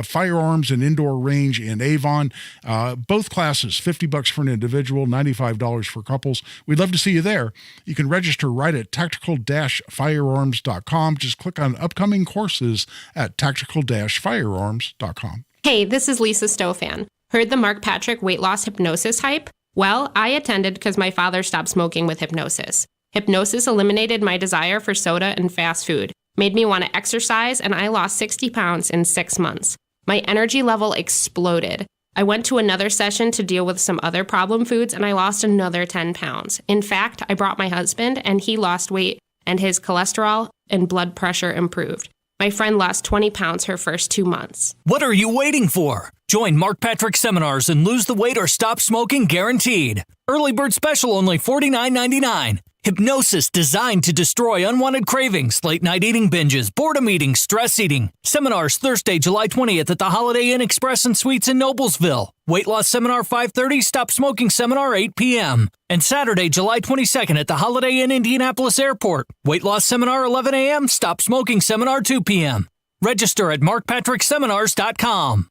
Firearms and indoor range in Avon. Both classes, $50 for an individual, $95 for couples. We'd love to see you there. You can register right at tactical-firearms.com. Just click on upcoming courses at tactical-firearms.com.
Hey, this is Lisa Stofan. Heard the Mark Patrick weight loss hypnosis hype? Well, I attended because my father stopped smoking with hypnosis. Hypnosis eliminated my desire for soda and fast food, made me want to exercise, and I lost 60 pounds in 6 months. My energy level exploded. I went to another session to deal with some other problem foods, and I lost another 10 pounds. In fact, I brought my husband, and he lost weight, and his cholesterol and blood pressure improved. My friend lost 20 pounds her first 2 months.
What are you waiting for? Join Mark Patrick seminars and lose the weight or stop smoking guaranteed. Early bird special only $49.99. Hypnosis designed to destroy unwanted cravings, late night eating binges, boredom eating, stress eating. Seminars Thursday, July 20th at the Holiday Inn Express and Suites in Noblesville. Weight loss seminar 5:30, stop smoking seminar 8 p.m. And Saturday, July 22nd at the Holiday Inn Indianapolis Airport. Weight loss seminar 11 a.m., stop smoking seminar 2 p.m. Register at markpatrickseminars.com.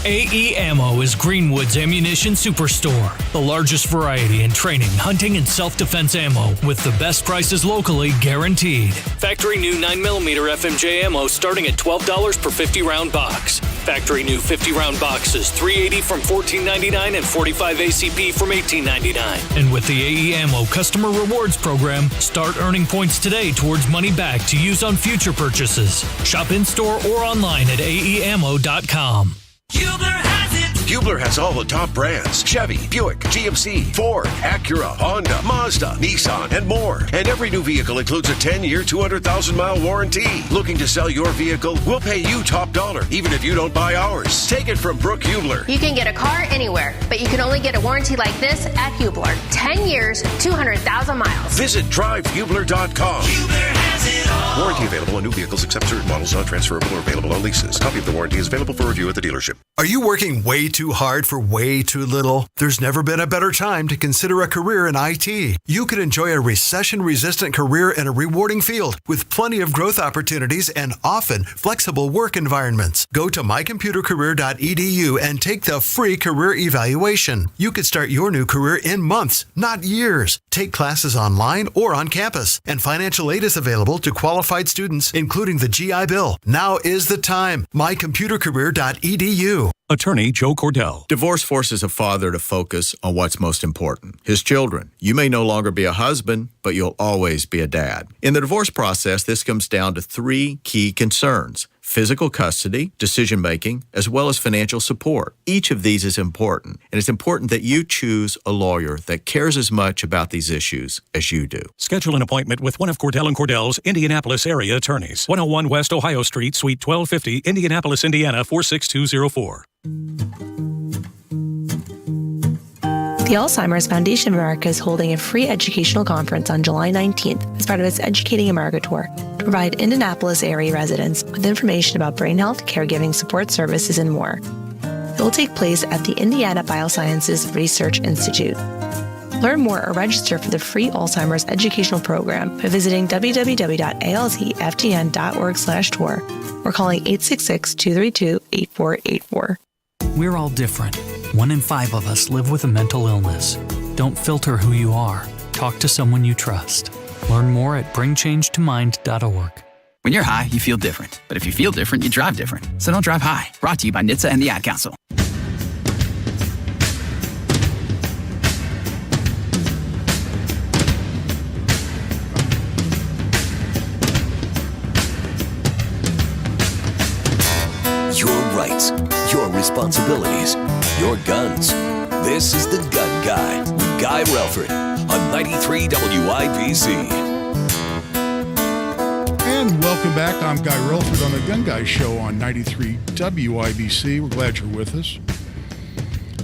AE Ammo is Greenwood's ammunition superstore. The largest variety in training, hunting, and self-defense ammo with the best prices locally guaranteed. Factory new 9mm FMJ ammo starting at $12 per 50-round box. Factory new 50-round boxes, $380 from $14.99 and 45 ACP from $18.99. And with the AE Ammo Customer Rewards Program, start earning points today towards money back to use on future purchases. Shop in-store or online at aeammo.com.
Hubler has all the top brands: Chevy, Buick, GMC, Ford, Acura, Honda, Mazda, Nissan, and more. And every new vehicle includes a 10-year, 200,000-mile warranty. Looking to sell your vehicle? We'll pay you top dollar, even if you don't buy ours. Take it from Brooke Hubler.
You can get a car anywhere, but you can only get a warranty like this at Hubler. 10 years, 200,000 miles.
Visit drivehubler.com.
Hubler has it all.
Warranty available on new vehicles except certain models, not transferable or available on leases. Copy of the warranty is available for review at the dealership.
Are you working way too hard for way too little? There's never been a better time to consider a career in IT. You could enjoy a recession-resistant career in a rewarding field with plenty of growth opportunities and often flexible work environments. Go to mycomputercareer.edu and take the free career evaluation. You could start your new career in months, not years. Take classes online or on campus, and financial aid is available to qualified students, including the GI Bill. Now is the time. mycomputercareer.edu.
Attorney Joe Cordell. Divorce forces a father to focus on what's most important, his children. You may no longer be a husband, but you'll always be a dad. In the divorce process, this comes down to three key concerns: physical custody, decision-making, as well as financial support. Each of these is important, and it's important that you choose a lawyer that cares as much about these issues as you do.
Schedule an appointment with one of Cordell & Cordell's Indianapolis area attorneys. 101 West Ohio Street, Suite 1250, Indianapolis, Indiana 46204.
The Alzheimer's Foundation of America is holding a free educational conference on July 19th as part of its Educating America Tour to provide Indianapolis area residents with information about brain health, caregiving, support services, and more. It will take place at the Indiana Biosciences Research Institute. Learn more or register for the free Alzheimer's educational program by visiting www.alzftn.org/tour or calling 866-232-8484.
We're all different. 1 in 5 of us live with a mental illness. Don't filter who you are. Talk to someone you trust. Learn more at bringchangetomind.org.
When you're high, you feel different. But if you feel different, you drive different. So don't drive high. Brought to you by NHTSA and the Ad Council.
Your rights, your responsibilities, your guns. This is The Gun Guy with Guy Relford on 93 WIBC.
And welcome back. I'm Guy Relford on The Gun Guy Show on 93 WIBC. We're glad you're with us.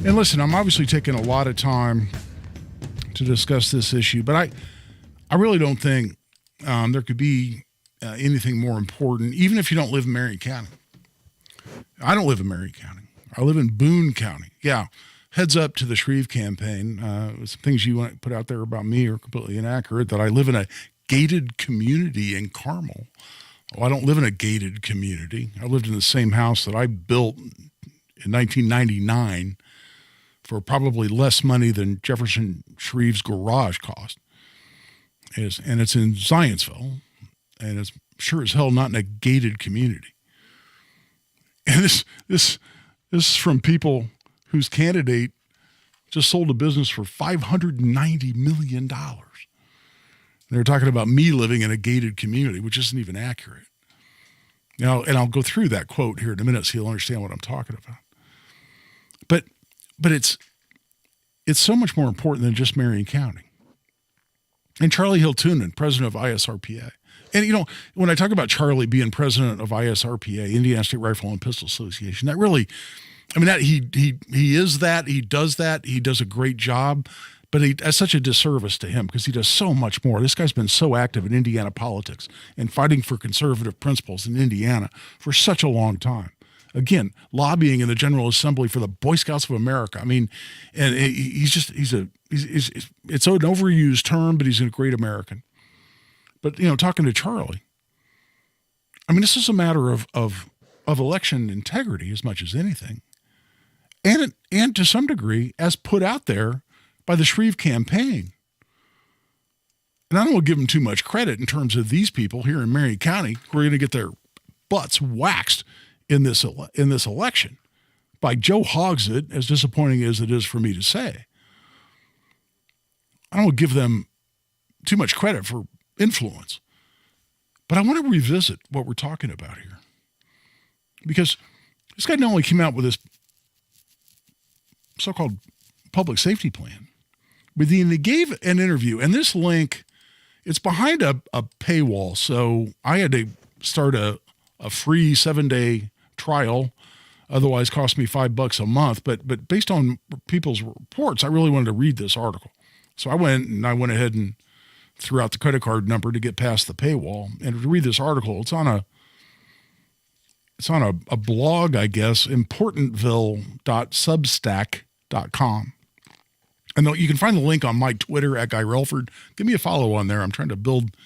And listen, I'm obviously taking a lot of time to discuss this issue, but I really don't think there could be anything more important, even if you don't live in Marion County. I don't live in Marion County. I live in Boone County. Yeah. Heads up to the Shreve campaign. Some things you want to put out there about me are completely inaccurate, that I live in a gated community in Carmel. Well, I don't live in a gated community. I lived in the same house that I built in 1999 for probably less money than Jefferson Shreve's garage cost. And it's in Zionsville, and it's sure as hell not in a gated community. And this is from people whose candidate just sold a business for $590 million. They're talking about me living in a gated community, which isn't even accurate. And I'll go through that quote here in a minute so you'll understand what I'm talking about. But it's so much more important than just Marion County. And Charlie Hill-Tunin, president of ISRPA. And, when I talk about Charlie being president of ISRPA, Indiana State Rifle and Pistol Association, that really, that he is that, he does a great job, but that's such a disservice to him because he does so much more. This guy's been so active in Indiana politics and fighting for conservative principles in Indiana for such a long time. Again, lobbying in the General Assembly for the Boy Scouts of America. And it's an overused term, but he's a great American. But, talking to Charlie, I mean, this is a matter of election integrity as much as anything. And to some degree, as put out there by the Shreve campaign. And I don't want to give them too much credit in terms of these people here in Marion County who are going to get their butts waxed in this election by Joe Hogsett, as disappointing as it is for me to say. I don't want to give them too much credit for influence. But I want to revisit what we're talking about here. Because this guy not only came out with this so-called public safety plan, but then he gave an interview. And this link, it's behind a paywall. So I had to start a free 7-day trial. Otherwise cost me $5 a month. But based on people's reports, I really wanted to read this article. So I went ahead and threw out the credit card number to get past the paywall and to read this article. It's on a blog, I guess, importantville.substack.com. And you can find the link on my Twitter at Guy Relford. Give me a follow on there. I'm trying to build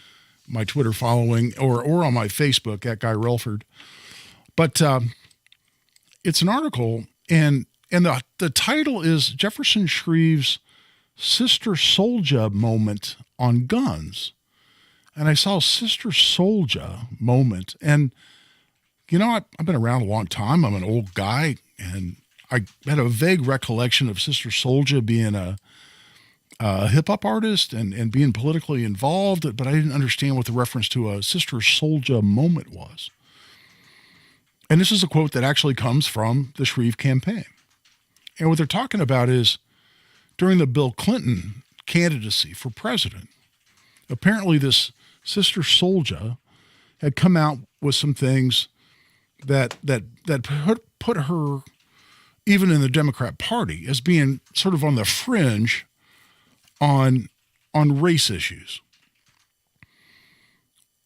my Twitter following, or on my Facebook at Guy Relford. But it's an article, and the title is Jefferson Shreve's Sister Souljah Moment on Guns. And I saw Sister Souljah moment. And, you know, I've been around a long time. I'm an old guy. And I had a vague recollection of Sister Souljah being a hip-hop artist and being politically involved. But I didn't understand what the reference to a Sister Souljah moment was. And this is a quote that actually comes from the Shreve campaign. And what they're talking about is during the Bill Clinton candidacy for president, apparently this Sister Souljah had come out with some things that put her even in the Democrat Party as being sort of on the fringe on race issues.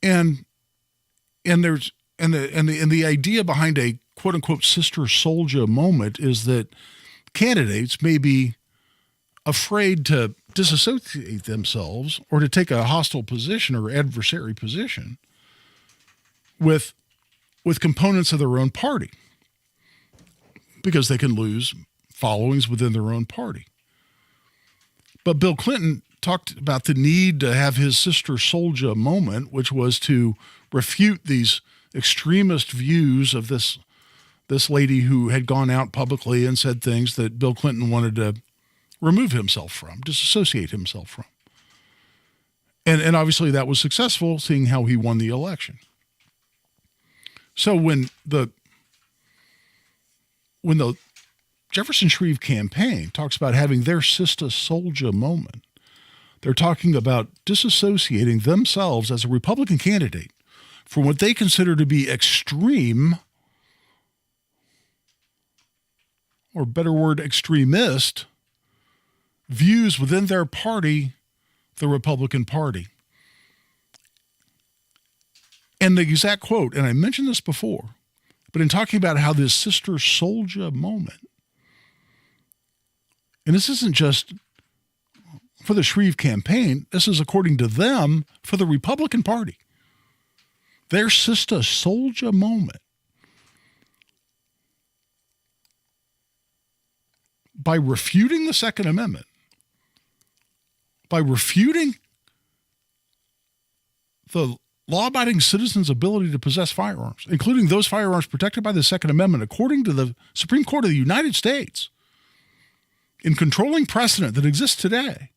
And the idea behind a quote unquote Sister Souljah moment is that candidates may be afraid to disassociate themselves or to take a hostile position or adversary position with components of their own party because they can lose followings within their own party. But Bill Clinton talked about the need to have his Sister Souljah moment, which was to refute these extremist views of this lady who had gone out publicly and said things that Bill Clinton wanted to remove himself from, disassociate himself from. And obviously that was successful, seeing how he won the election. So when the Jefferson Shreve campaign talks about having their Sister Souljah moment, they're talking about disassociating themselves as a Republican candidate from what they consider to be extreme, or better word, extremist, views within their party, the Republican Party. And the exact quote, and I mentioned this before, but in talking about how this Sister Souljah moment, and this isn't just for the Shreve campaign, this is according to them for the Republican Party. Their Sister Souljah moment. By refuting the Second Amendment, by refuting the law-abiding citizens' ability to possess firearms, including those firearms protected by the Second Amendment, according to the Supreme Court of the United States, in controlling precedent that exists today.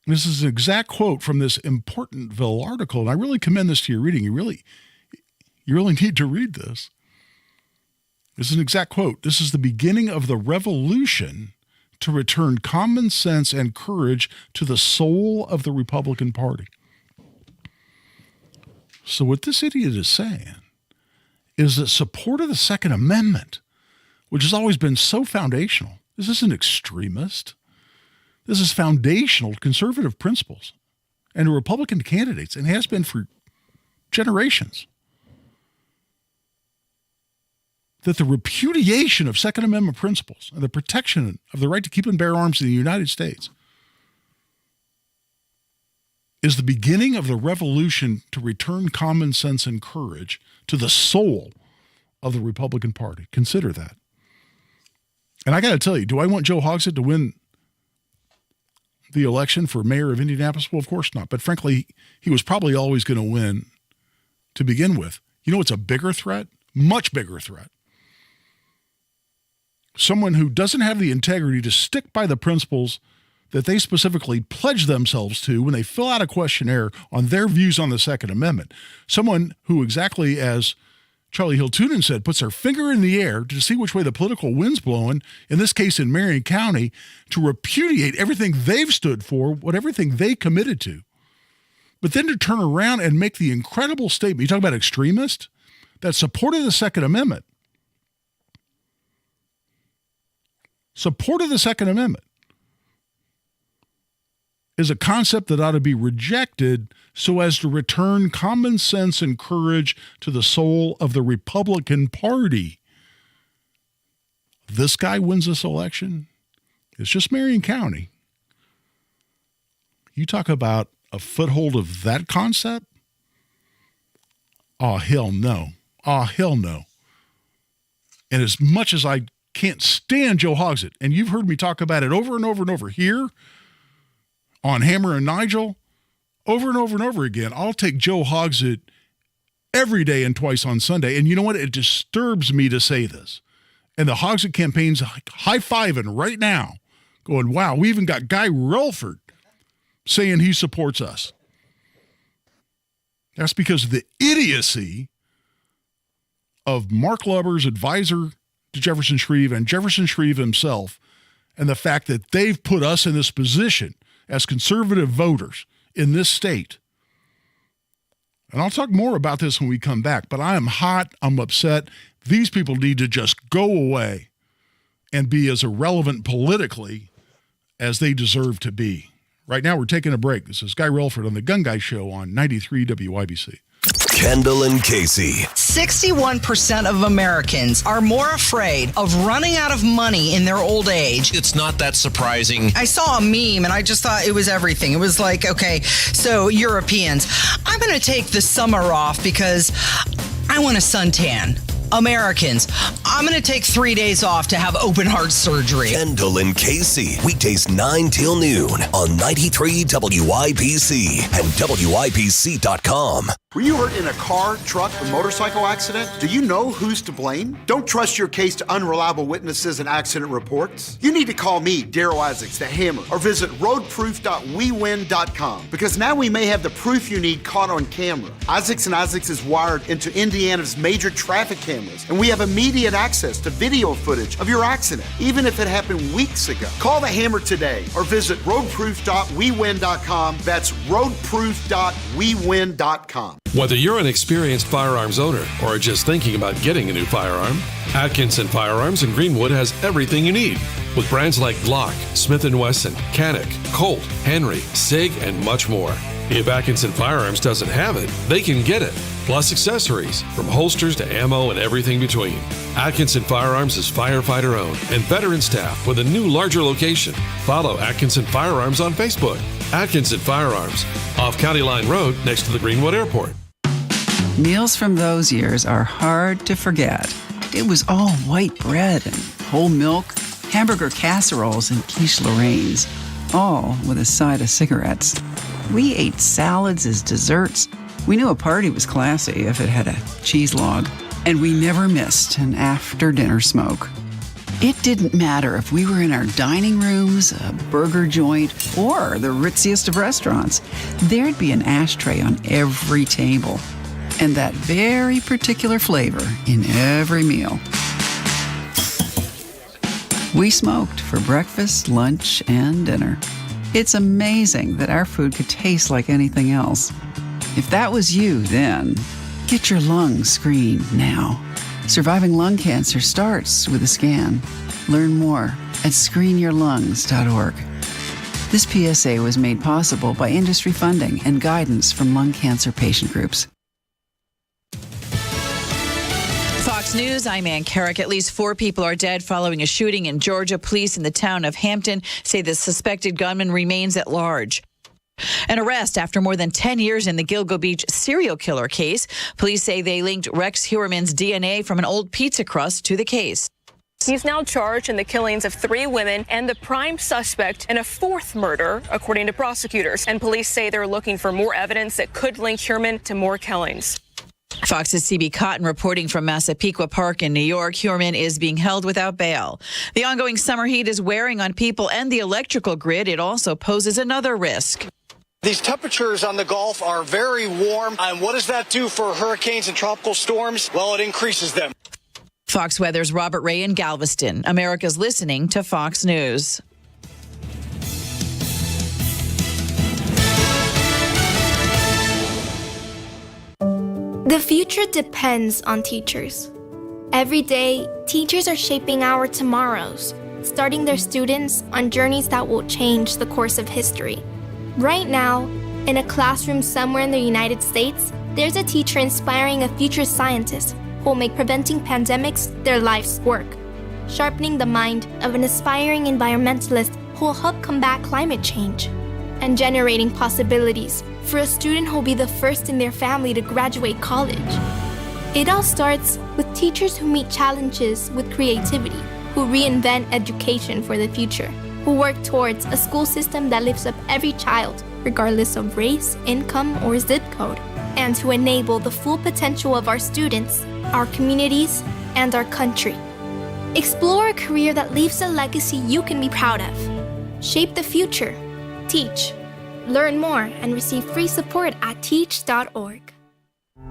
This is an exact quote from this Importantville article, and I really commend this to your reading. You really need to read this. This is an exact quote. This is the beginning of the revolution to return common sense and courage to the soul of the Republican Party. So what this idiot is saying is that support of the Second Amendment, which has always been so foundational, this isn't extremist. This is foundational to conservative principles and to Republican candidates, and has been for generations. That the repudiation of Second Amendment principles and the protection of the right to keep and bear arms in the United States is the beginning of the revolution to return common sense and courage to the soul of the Republican Party. Consider that. And I got to tell you, do I want Joe Hogsett to win the election for mayor of Indianapolis? Well, of course not. But frankly, he was probably always going to win to begin with. You know what's a bigger threat? Much bigger threat. Someone who doesn't have the integrity to stick by the principles that they specifically pledge themselves to when they fill out a questionnaire on their views on the Second Amendment. Someone who, exactly as Charlie Hill-Toonen said, puts their finger in the air to see which way the political wind's blowing, in this case in Marion County, to repudiate everything they've stood for, everything they committed to. But then to turn around and make the incredible statement, you talk about extremist, that supported the Second Amendment. Support of the Second Amendment is a concept that ought to be rejected so as to return common sense and courage to the soul of the Republican Party. This guy wins this election. It's just Marion County. You talk about a foothold of that concept? Oh, hell no. Oh, hell no. And as much as I can't stand Joe Hogsett, and you've heard me talk about it over and over and over here on Hammer and Nigel, over and over and over again, I'll take Joe Hogsett every day and twice on Sunday. And you know what? It disturbs me to say this. And the Hogsett campaign's high-fiving right now, going, wow, we even got Guy Relford saying he supports us. That's because of the idiocy of Mark Luber's advisor to Jefferson Shreve and Jefferson Shreve himself, and the fact that they've put us in this position as conservative voters in this state. And I'll talk more about this when we come back, but I am hot, I'm upset. These people need to just go away and be as irrelevant politically as they deserve to be. Right now, we're taking a break. This is Guy Relford on the Gun Guy Show on 93 WIBC.
Kendall and Casey.
61% of Americans are more afraid of running out of money in their old age.
It's not that surprising.
I saw a meme and I just thought it was everything. It was like, okay, so Europeans, I'm going to take the summer off because I want a suntan. Americans, I'm going to take 3 days off to have open heart surgery.
Kendall and Casey, weekdays 9 till noon on 93 WIBC and WIBC.com.
Were you hurt in a car, truck, or motorcycle accident? Do you know who's to blame? Don't trust your case to unreliable witnesses and accident reports. You need to call me, Daryl Isaacs, the Hammer, or visit roadproof.wewin.com, because now we may have the proof you need caught on camera. Isaacs & Isaacs is wired into Indiana's major traffic cameras, and we have immediate access to video footage of your accident, even if it happened weeks ago. Call the Hammer today or visit roadproof.wewin.com. That's roadproof.wewin.com.
Whether you're an experienced firearms owner or are just thinking about getting a new firearm, Atkinson Firearms in Greenwood has everything you need. With brands like Glock, Smith & Wesson, Canik, Colt, Henry, SIG, and much more. If Atkinson Firearms doesn't have it, they can get it. Plus accessories, from holsters to ammo and everything between. Atkinson Firearms is firefighter owned and veteran staff with a new larger location. Follow Atkinson Firearms on Facebook. Atkinson Firearms, off County Line Road next to the Greenwood Airport.
Meals from those years are hard to forget. It was all white bread and whole milk, hamburger casseroles and quiche Lorraines, all with a side of cigarettes. We ate salads as desserts. We knew a party was classy if it had a cheese log, and we never missed an after-dinner smoke. It didn't matter if we were in our dining rooms, a burger joint, or the ritziest of restaurants. There'd be an ashtray on every table, and that very particular flavor in every meal. We smoked for breakfast, lunch, and dinner. It's amazing that our food could taste like anything else. If that was you then, get your lungs screened now. Surviving lung cancer starts with a scan. Learn more at screenyourlungs.org. This PSA was made possible by industry funding and guidance from lung cancer patient groups.
Fox News, I'm Ann Carrick. At least 4 people are dead following a shooting in Georgia. Police in the town of Hampton say the suspected gunman remains at large. An arrest after more than 10 years in the Gilgo Beach serial killer case. Police say they linked Rex Heuermann's DNA from an old pizza crust to the case.
He's now charged in the killings of 3 women and the prime suspect in a 4th murder, according to prosecutors. And police say they're looking for more evidence that could link Heuermann to more killings.
Fox's CB Cotton reporting from Massapequa Park in New York. Heuermann is being held without bail. The ongoing summer heat is wearing on people and the electrical grid. It also poses another risk.
These temperatures on the Gulf are very warm. And what does that do for hurricanes and tropical storms? Well, it increases them.
Fox Weather's Robert Ray in Galveston. America's listening to Fox News.
The future depends on teachers. Every day, teachers are shaping our tomorrows, starting their students on journeys that will change the course of history. Right now, in a classroom somewhere in the United States, there's a teacher inspiring a future scientist who will make preventing pandemics their life's work, sharpening the mind of an aspiring environmentalist who will help combat climate change, and generating possibilities for a student who will be the first in their family to graduate college. It all starts with teachers who meet challenges with creativity, who reinvent education for the future, who work towards a school system that lifts up every child, regardless of race, income, or zip code, and to enable the full potential of our students, our communities, and our country. Explore a career that leaves a legacy you can be proud of. Shape the future. Teach. Learn more and receive free support at teach.org.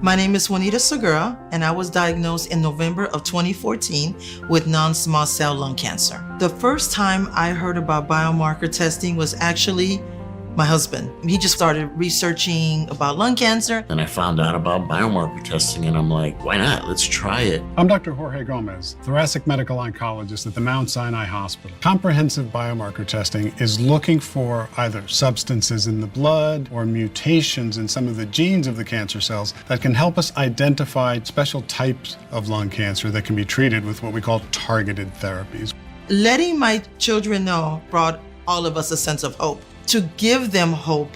My name is Juanita Segura, and I was diagnosed in November of 2014 with non-small cell lung cancer. The first time I heard about biomarker testing was actually my husband. He just started researching about lung cancer.
And I found out about biomarker testing, and I'm like, why not? Let's try it.
I'm Dr. Jorge Gomez, thoracic medical oncologist at the Mount Sinai Hospital. Comprehensive biomarker testing is looking for either substances in the blood or mutations in some of the genes of the cancer cells that can help us identify special types of lung cancer that can be treated with what we call targeted therapies.
Letting my children know brought all of us a sense of hope. To give them hope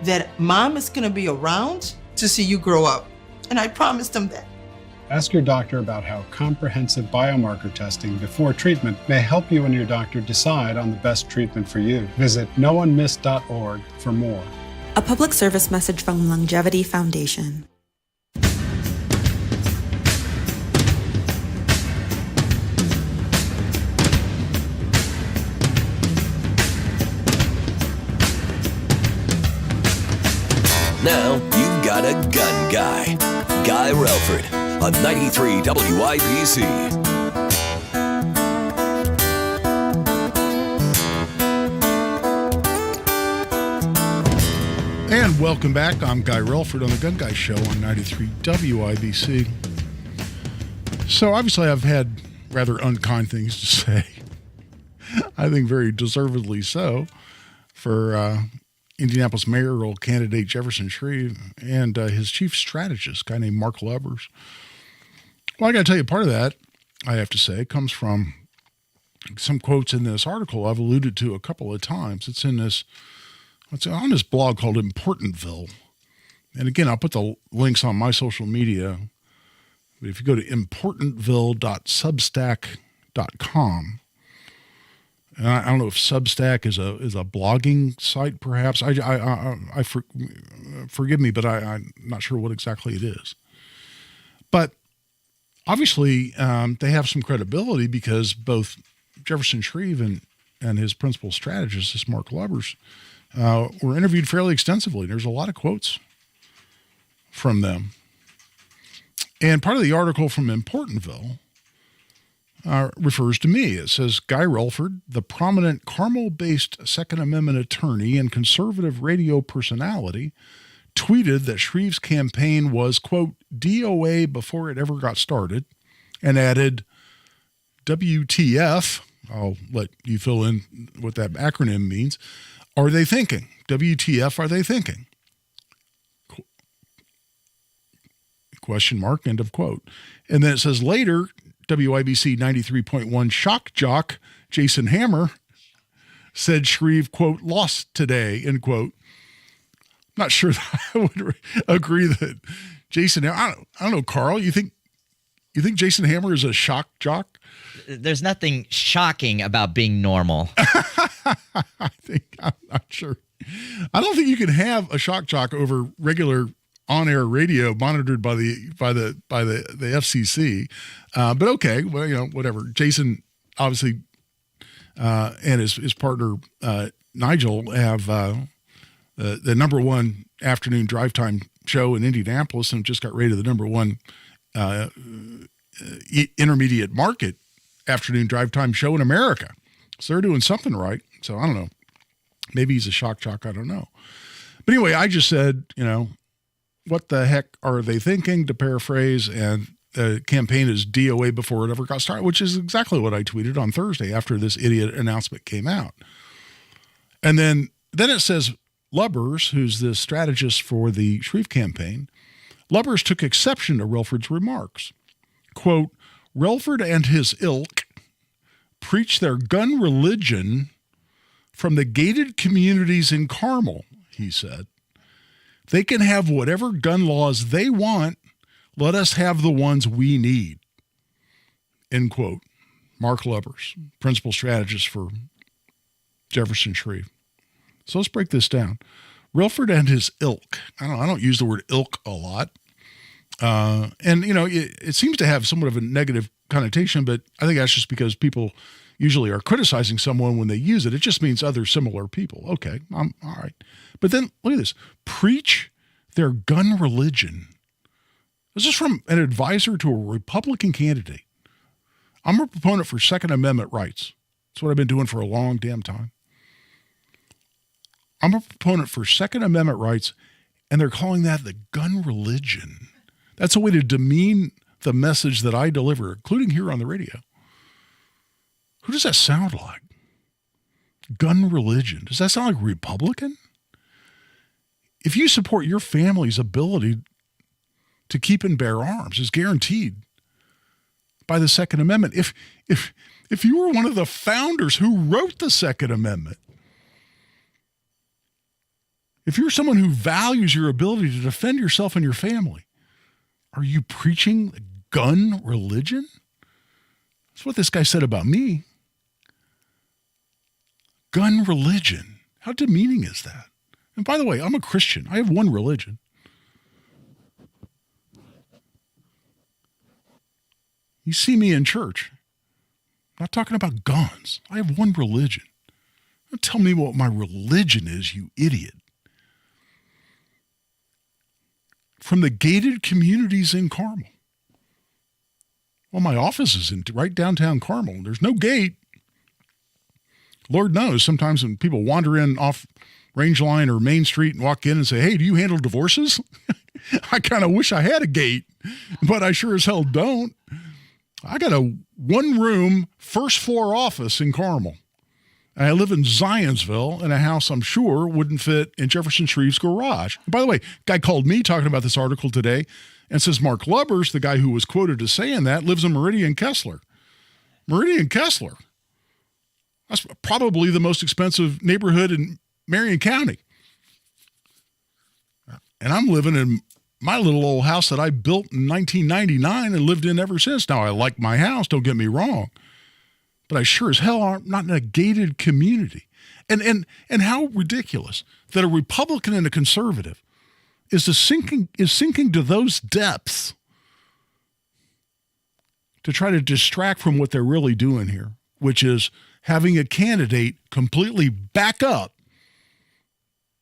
that mom is going to be around to see you grow up. And I promised them that.
Ask your doctor about how comprehensive biomarker testing before treatment may help you and your doctor decide on the best treatment for you. Visit noonemiss.org for more.
A public service message from Longevity Foundation.
Now you've got a gun guy. Guy Relford on 93 WIBC.
And welcome back. I'm Guy Relford on the Gun Guy Show on 93 WIBC. So obviously I've had rather unkind things to say. I think very deservedly so for Indianapolis mayoral candidate Jefferson Shreve and his chief strategist, a guy named Mark Lubbers. Well, I got to tell you, part of that, I have to say, comes from some quotes in this article I've alluded to a couple of times. It's on this blog called Importantville. And again, I'll put the links on my social media. But if you go to importantville.substack.com, and I don't know if Substack is a blogging site, perhaps. Forgive me, but I'm not sure what exactly it is. But obviously, they have some credibility because both Jefferson Shreve and his principal strategist, this Mark Lubbers, were interviewed fairly extensively. There's a lot of quotes from them. And part of the article from Importantville refers to me. It says, Guy Relford, the prominent Carmel-based Second Amendment attorney and conservative radio personality, tweeted that Shreve's campaign was, quote, DOA before it ever got started, and added, WTF, I'll let you fill in what that acronym means, are they thinking? WTF are they thinking? Question mark, end of quote. And then it says later, WIBC 93.1 shock jock Jason Hammer said Shreve, quote, lost today, end quote. not sure that I would agree that Jason, I don't know, Carl, you think Jason Hammer is a shock jock?
There's nothing shocking about being normal.
I'm not sure. I don't think you can have a shock jock over regular on-air radio monitored by the FCC. But okay, well, whatever. Jason obviously and his partner Nigel have the number one afternoon drive time show in Indianapolis, and just got rated the number one intermediate market afternoon drive time show in America. So they're doing something right. So I don't know. Maybe he's a shock jock. I don't know. But anyway, I just said, what the heck are they thinking, to paraphrase, and the campaign is DOA before it ever got started, which is exactly what I tweeted on Thursday after this idiot announcement came out. And then it says Lubbers, who's the strategist for the Shreve campaign, Lubbers took exception to Relford's remarks. Quote, Relford and his ilk preach their gun religion from the gated communities in Carmel, he said. They can have whatever gun laws they want. Let us have the ones we need. End quote. Mark Lubbers, principal strategist for Jefferson Shreve. So let's break this down. Relford and his ilk. I don't use the word ilk a lot. It seems to have somewhat of a negative connotation, but I think that's just because people usually are criticizing someone when they use it. It just means other similar people. Okay, I'm all right. But then look at this. Preach their gun religion. This is from an advisor to a Republican candidate. I'm a proponent for Second Amendment rights. That's what I've been doing for a long damn time. I'm a proponent for Second Amendment rights, and they're calling that the gun religion. That's a way to demean the message that I deliver, including here on the radio. Who does that sound like? Gun religion. Does that sound like Republican? If you support your family's ability to keep and bear arms, is guaranteed by the Second Amendment. If you were one of the founders who wrote the Second Amendment, if you're someone who values your ability to defend yourself and your family, are you preaching gun religion? That's what this guy said about me. Gun religion. How demeaning is that? And by the way, I'm a Christian. I have one religion. You see me in church. I'm not talking about guns. I have one religion. Don't tell me what my religion is, you idiot. From the gated communities in Carmel. Well, my office is in right downtown Carmel. There's no gate. Lord knows, sometimes when people wander in off Range Line or Main Street and walk in and say, hey, do you handle divorces? I kind of wish I had a gate, but I sure as hell don't. I got a one-room, first-floor office in Carmel. And I live in Zionsville in a house I'm sure wouldn't fit in Jefferson Shreve's garage. And by the way, a guy called me talking about this article today and says Mark Lubbers, the guy who was quoted as saying that, lives in Meridian Kessler. Meridian Kessler. That's probably the most expensive neighborhood in Marion County. And I'm living in my little old house that I built in 1999 and lived in ever since. Now, I like my house, don't get me wrong. But I sure as hell am not in a gated community. And how ridiculous that a Republican and a conservative is sinking to those depths to try to distract from what they're really doing here, which is having a candidate completely back up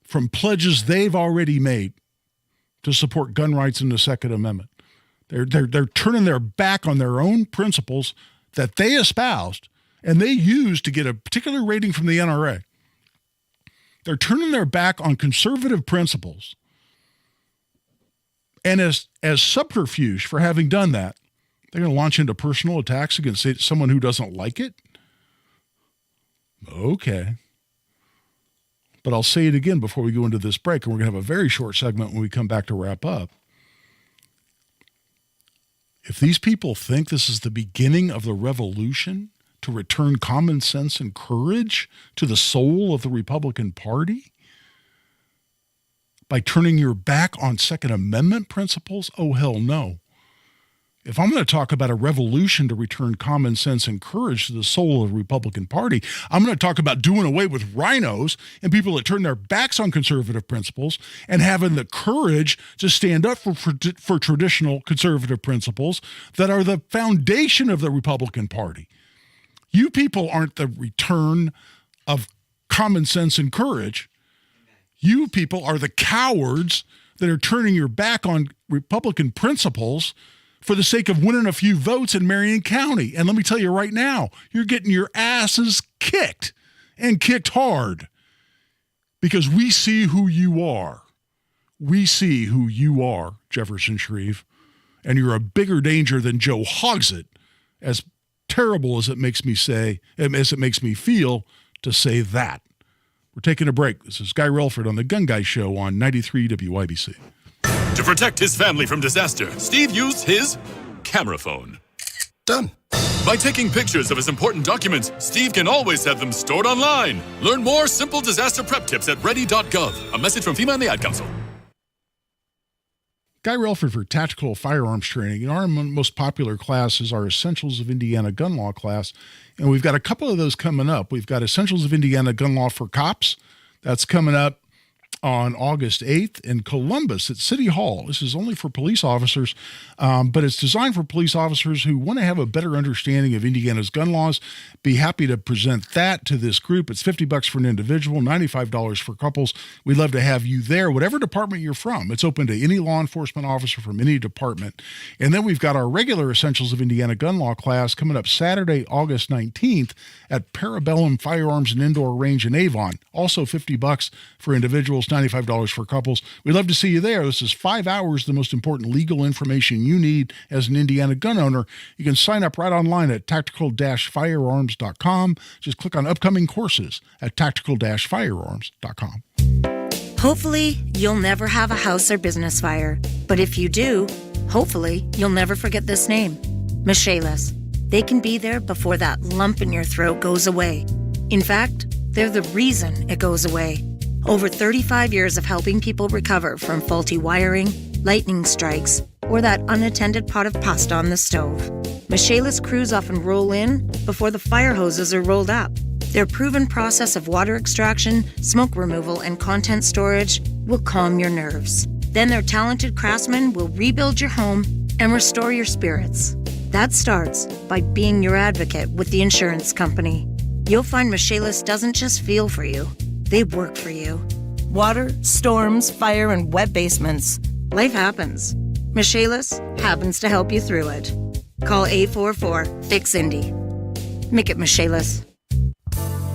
from pledges they've already made to support gun rights and the Second Amendment. They're turning their back on their own principles that they espoused and they used to get a particular rating from the NRA. They're turning their back on conservative principles. And as subterfuge for having done that, they're going to launch into personal attacks against someone who doesn't like it. Okay. But I'll say it again before we go into this break, and we're going to have a very short segment when we come back to wrap up. If these people think this is the beginning of the revolution to return common sense and courage to the soul of the Republican Party, by turning your back on Second Amendment principles? Oh, hell no. If I'm going to talk about a revolution to return common sense and courage to the soul of the Republican Party, I'm going to talk about doing away with rhinos and people that turn their backs on conservative principles and having the courage to stand up for traditional conservative principles that are the foundation of the Republican Party. You people aren't the return of common sense and courage. You people are the cowards that are turning your back on Republican principles for the sake of winning a few votes in Marion County. And let me tell you right now, you're getting your asses kicked, and kicked hard, because we see who you are. We see who you are, Jefferson Shreve, and you're a bigger danger than Joe Hogsett, as terrible as it makes me feel to say that. We're taking a break. This is Guy Relford on the Gun Guy Show on 93 WIBC.
To protect his family from disaster, Steve used his camera phone. Done. By taking pictures of his important documents, Steve can always have them stored online. Learn more simple disaster prep tips at ready.gov. A message from FEMA and the Ad Council.
Guy Relford for Tactical Firearms Training. Our most popular class is our Essentials of Indiana Gun Law class, and we've got a couple of those coming up. We've got Essentials of Indiana Gun Law for Cops. That's coming up on August 8th in Columbus at City Hall. This is only for police officers, but it's designed for police officers who want to have a better understanding of Indiana's gun laws. Be happy to present that to this group. It's $50 for an individual, $95 for couples. We'd love to have you there, whatever department you're from. It's open to any law enforcement officer from any department. And then we've got our regular Essentials of Indiana Gun Law class coming up Saturday, August 19th at Parabellum Firearms and Indoor Range in Avon. Also $50 for individuals, $95 for couples. We'd love to see you there. This is 5 hours, the most important legal information you need as an Indiana gun owner. You can sign up right online at tactical-firearms.com. Just click on upcoming courses at tactical-firearms.com.
Hopefully, you'll never have a house or business fire. But if you do, hopefully, you'll never forget this name, Michaelis. They can be there before that lump in your throat goes away. In fact, they're the reason it goes away. Over 35 years of helping people recover from faulty wiring, lightning strikes, or that unattended pot of pasta on the stove. Michaelis crews often roll in before the fire hoses are rolled up. Their proven process of water extraction, smoke removal, and content storage will calm your nerves. Then their talented craftsmen will rebuild your home and restore your spirits. That starts by being your advocate with the insurance company. You'll find Michaelis doesn't just feel for you. They work for you. Water, storms, fire, and wet basements. Life happens. Michaelis happens to help you through it. Call 844-FIX-INDY. Make it Michaelis.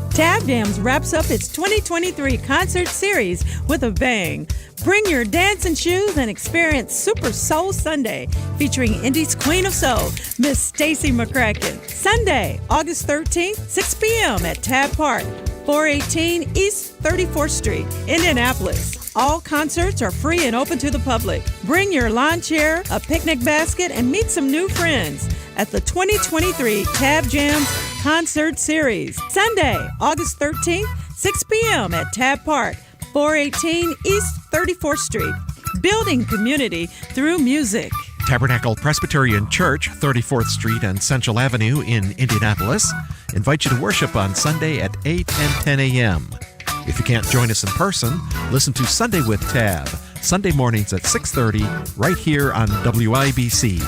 Tab Jams wraps up its 2023 concert series with a bang. Bring your dancing shoes and experience Super Soul Sunday, featuring Indy's Queen of Soul, Miss Stacey McCracken. Sunday, August 13th, 6 p.m. at Tab Park, 418 East 34th Street, Indianapolis. All concerts are free and open to the public. Bring your lawn chair, a picnic basket, and meet some new friends at the 2023 Tab Jams Concert Series. Sunday, August 13th, 6 p.m. at Tab Park, 418 East 34th Street. Building community through music.
Tabernacle Presbyterian Church, 34th Street and Central Avenue in Indianapolis, invite you to worship on Sunday at 8 and 10 a.m. If you can't join us in person, listen to Sunday with Tab, Sunday mornings at 6:30, right here on WIBC.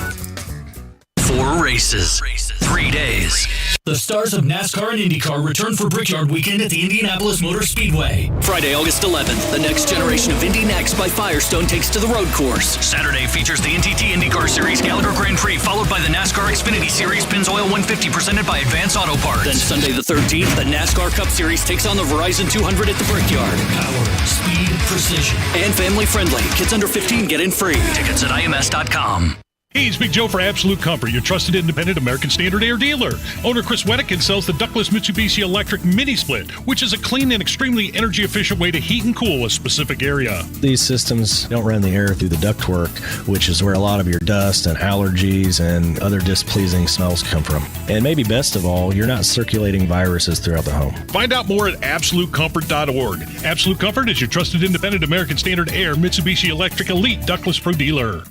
4 races, 3 days. The stars of NASCAR and IndyCar return for Brickyard Weekend at the Indianapolis Motor Speedway.
Friday, August 11th, the next generation of Indy Next by Firestone takes to the road course.
Saturday features the NTT IndyCar Series Gallagher Grand Prix, followed by the NASCAR Xfinity Series Pennzoil 150 presented by Advance Auto Parts.
Then Sunday the 13th, the NASCAR Cup Series takes on the Verizon 200 at the Brickyard.
Power, speed, precision.
And family friendly. Kids under 15 get in free.
Tickets at IMS.com.
Hey, it's Big Joe for Absolute Comfort, your trusted independent American Standard Air dealer. Owner Chris Weddick sells the ductless Mitsubishi Electric Mini Split, which is a clean and extremely energy-efficient way to heat and cool a specific area.
These systems don't run the air through the ductwork, which is where a lot of your dust and allergies and other displeasing smells come from. And maybe best of all, you're not circulating viruses throughout the home.
Find out more at AbsoluteComfort.org. Absolute Comfort is your trusted independent American Standard Air Mitsubishi Electric Elite Ductless Pro dealer.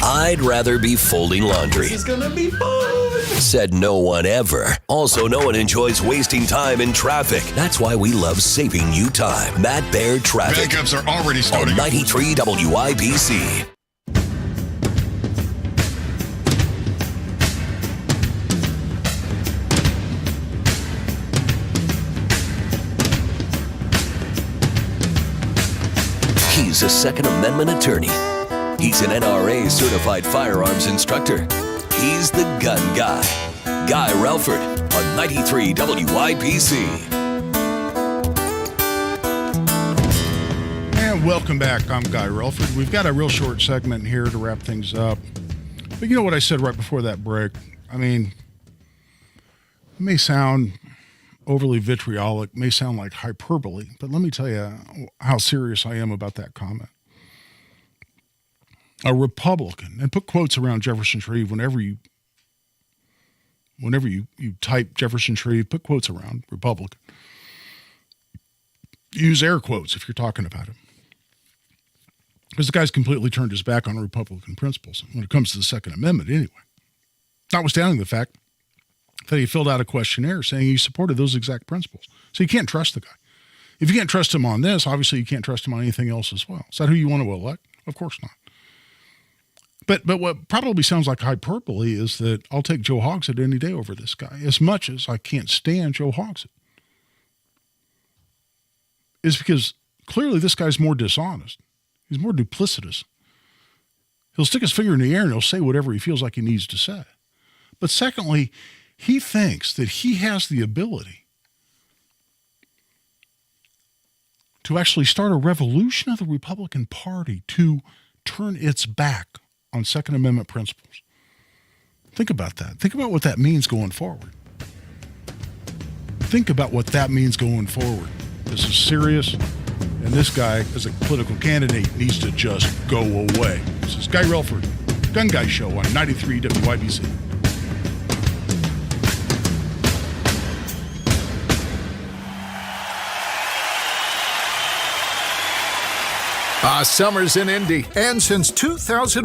I'd rather be folding laundry.
This is gonna be fun.
Said no one ever. Also, no one enjoys wasting time in traffic. That's why we love saving you time. Matt Baird Traffic.
Backups are already starting.
On 93 WIBC. He's a Second Amendment attorney. He's an NRA certified firearms instructor. He's the gun guy. Guy Relford on 93 WIBC.
And welcome back. I'm Guy Relford. We've got a real short segment here to wrap things up. But you know what I said right before that break? I mean, it may sound overly vitriolic, may sound like hyperbole, but let me tell you how serious I am about that comment. A Republican, and put quotes around Jefferson Shreve whenever you type Jefferson Shreve, put quotes around Republican. Use air quotes if you're talking about him. Because the guy's completely turned his back on Republican principles when it comes to the Second Amendment anyway. Notwithstanding the fact that he filled out a questionnaire saying he supported those exact principles. So you can't trust the guy. If you can't trust him on this, obviously you can't trust him on anything else as well. Is that who you want to elect? Of course not. But what probably sounds like hyperbole is that I'll take Joe Hogsett any day over this guy, as much as I can't stand Joe Hogsett. Is because clearly this guy's more dishonest. He's more duplicitous. He'll stick his finger in the air and he'll say whatever he feels like he needs to say. But secondly, he thinks that he has the ability to actually start a revolution of the Republican Party to turn its back on Second Amendment principles. Think about that. Think about what that means going forward. Think about what that means going forward. This is serious, and this guy, as a political candidate, needs to just go away. This is Guy Relford, Gun Guy Show on 93 WIBC.
Summer's in Indy, and since 2000.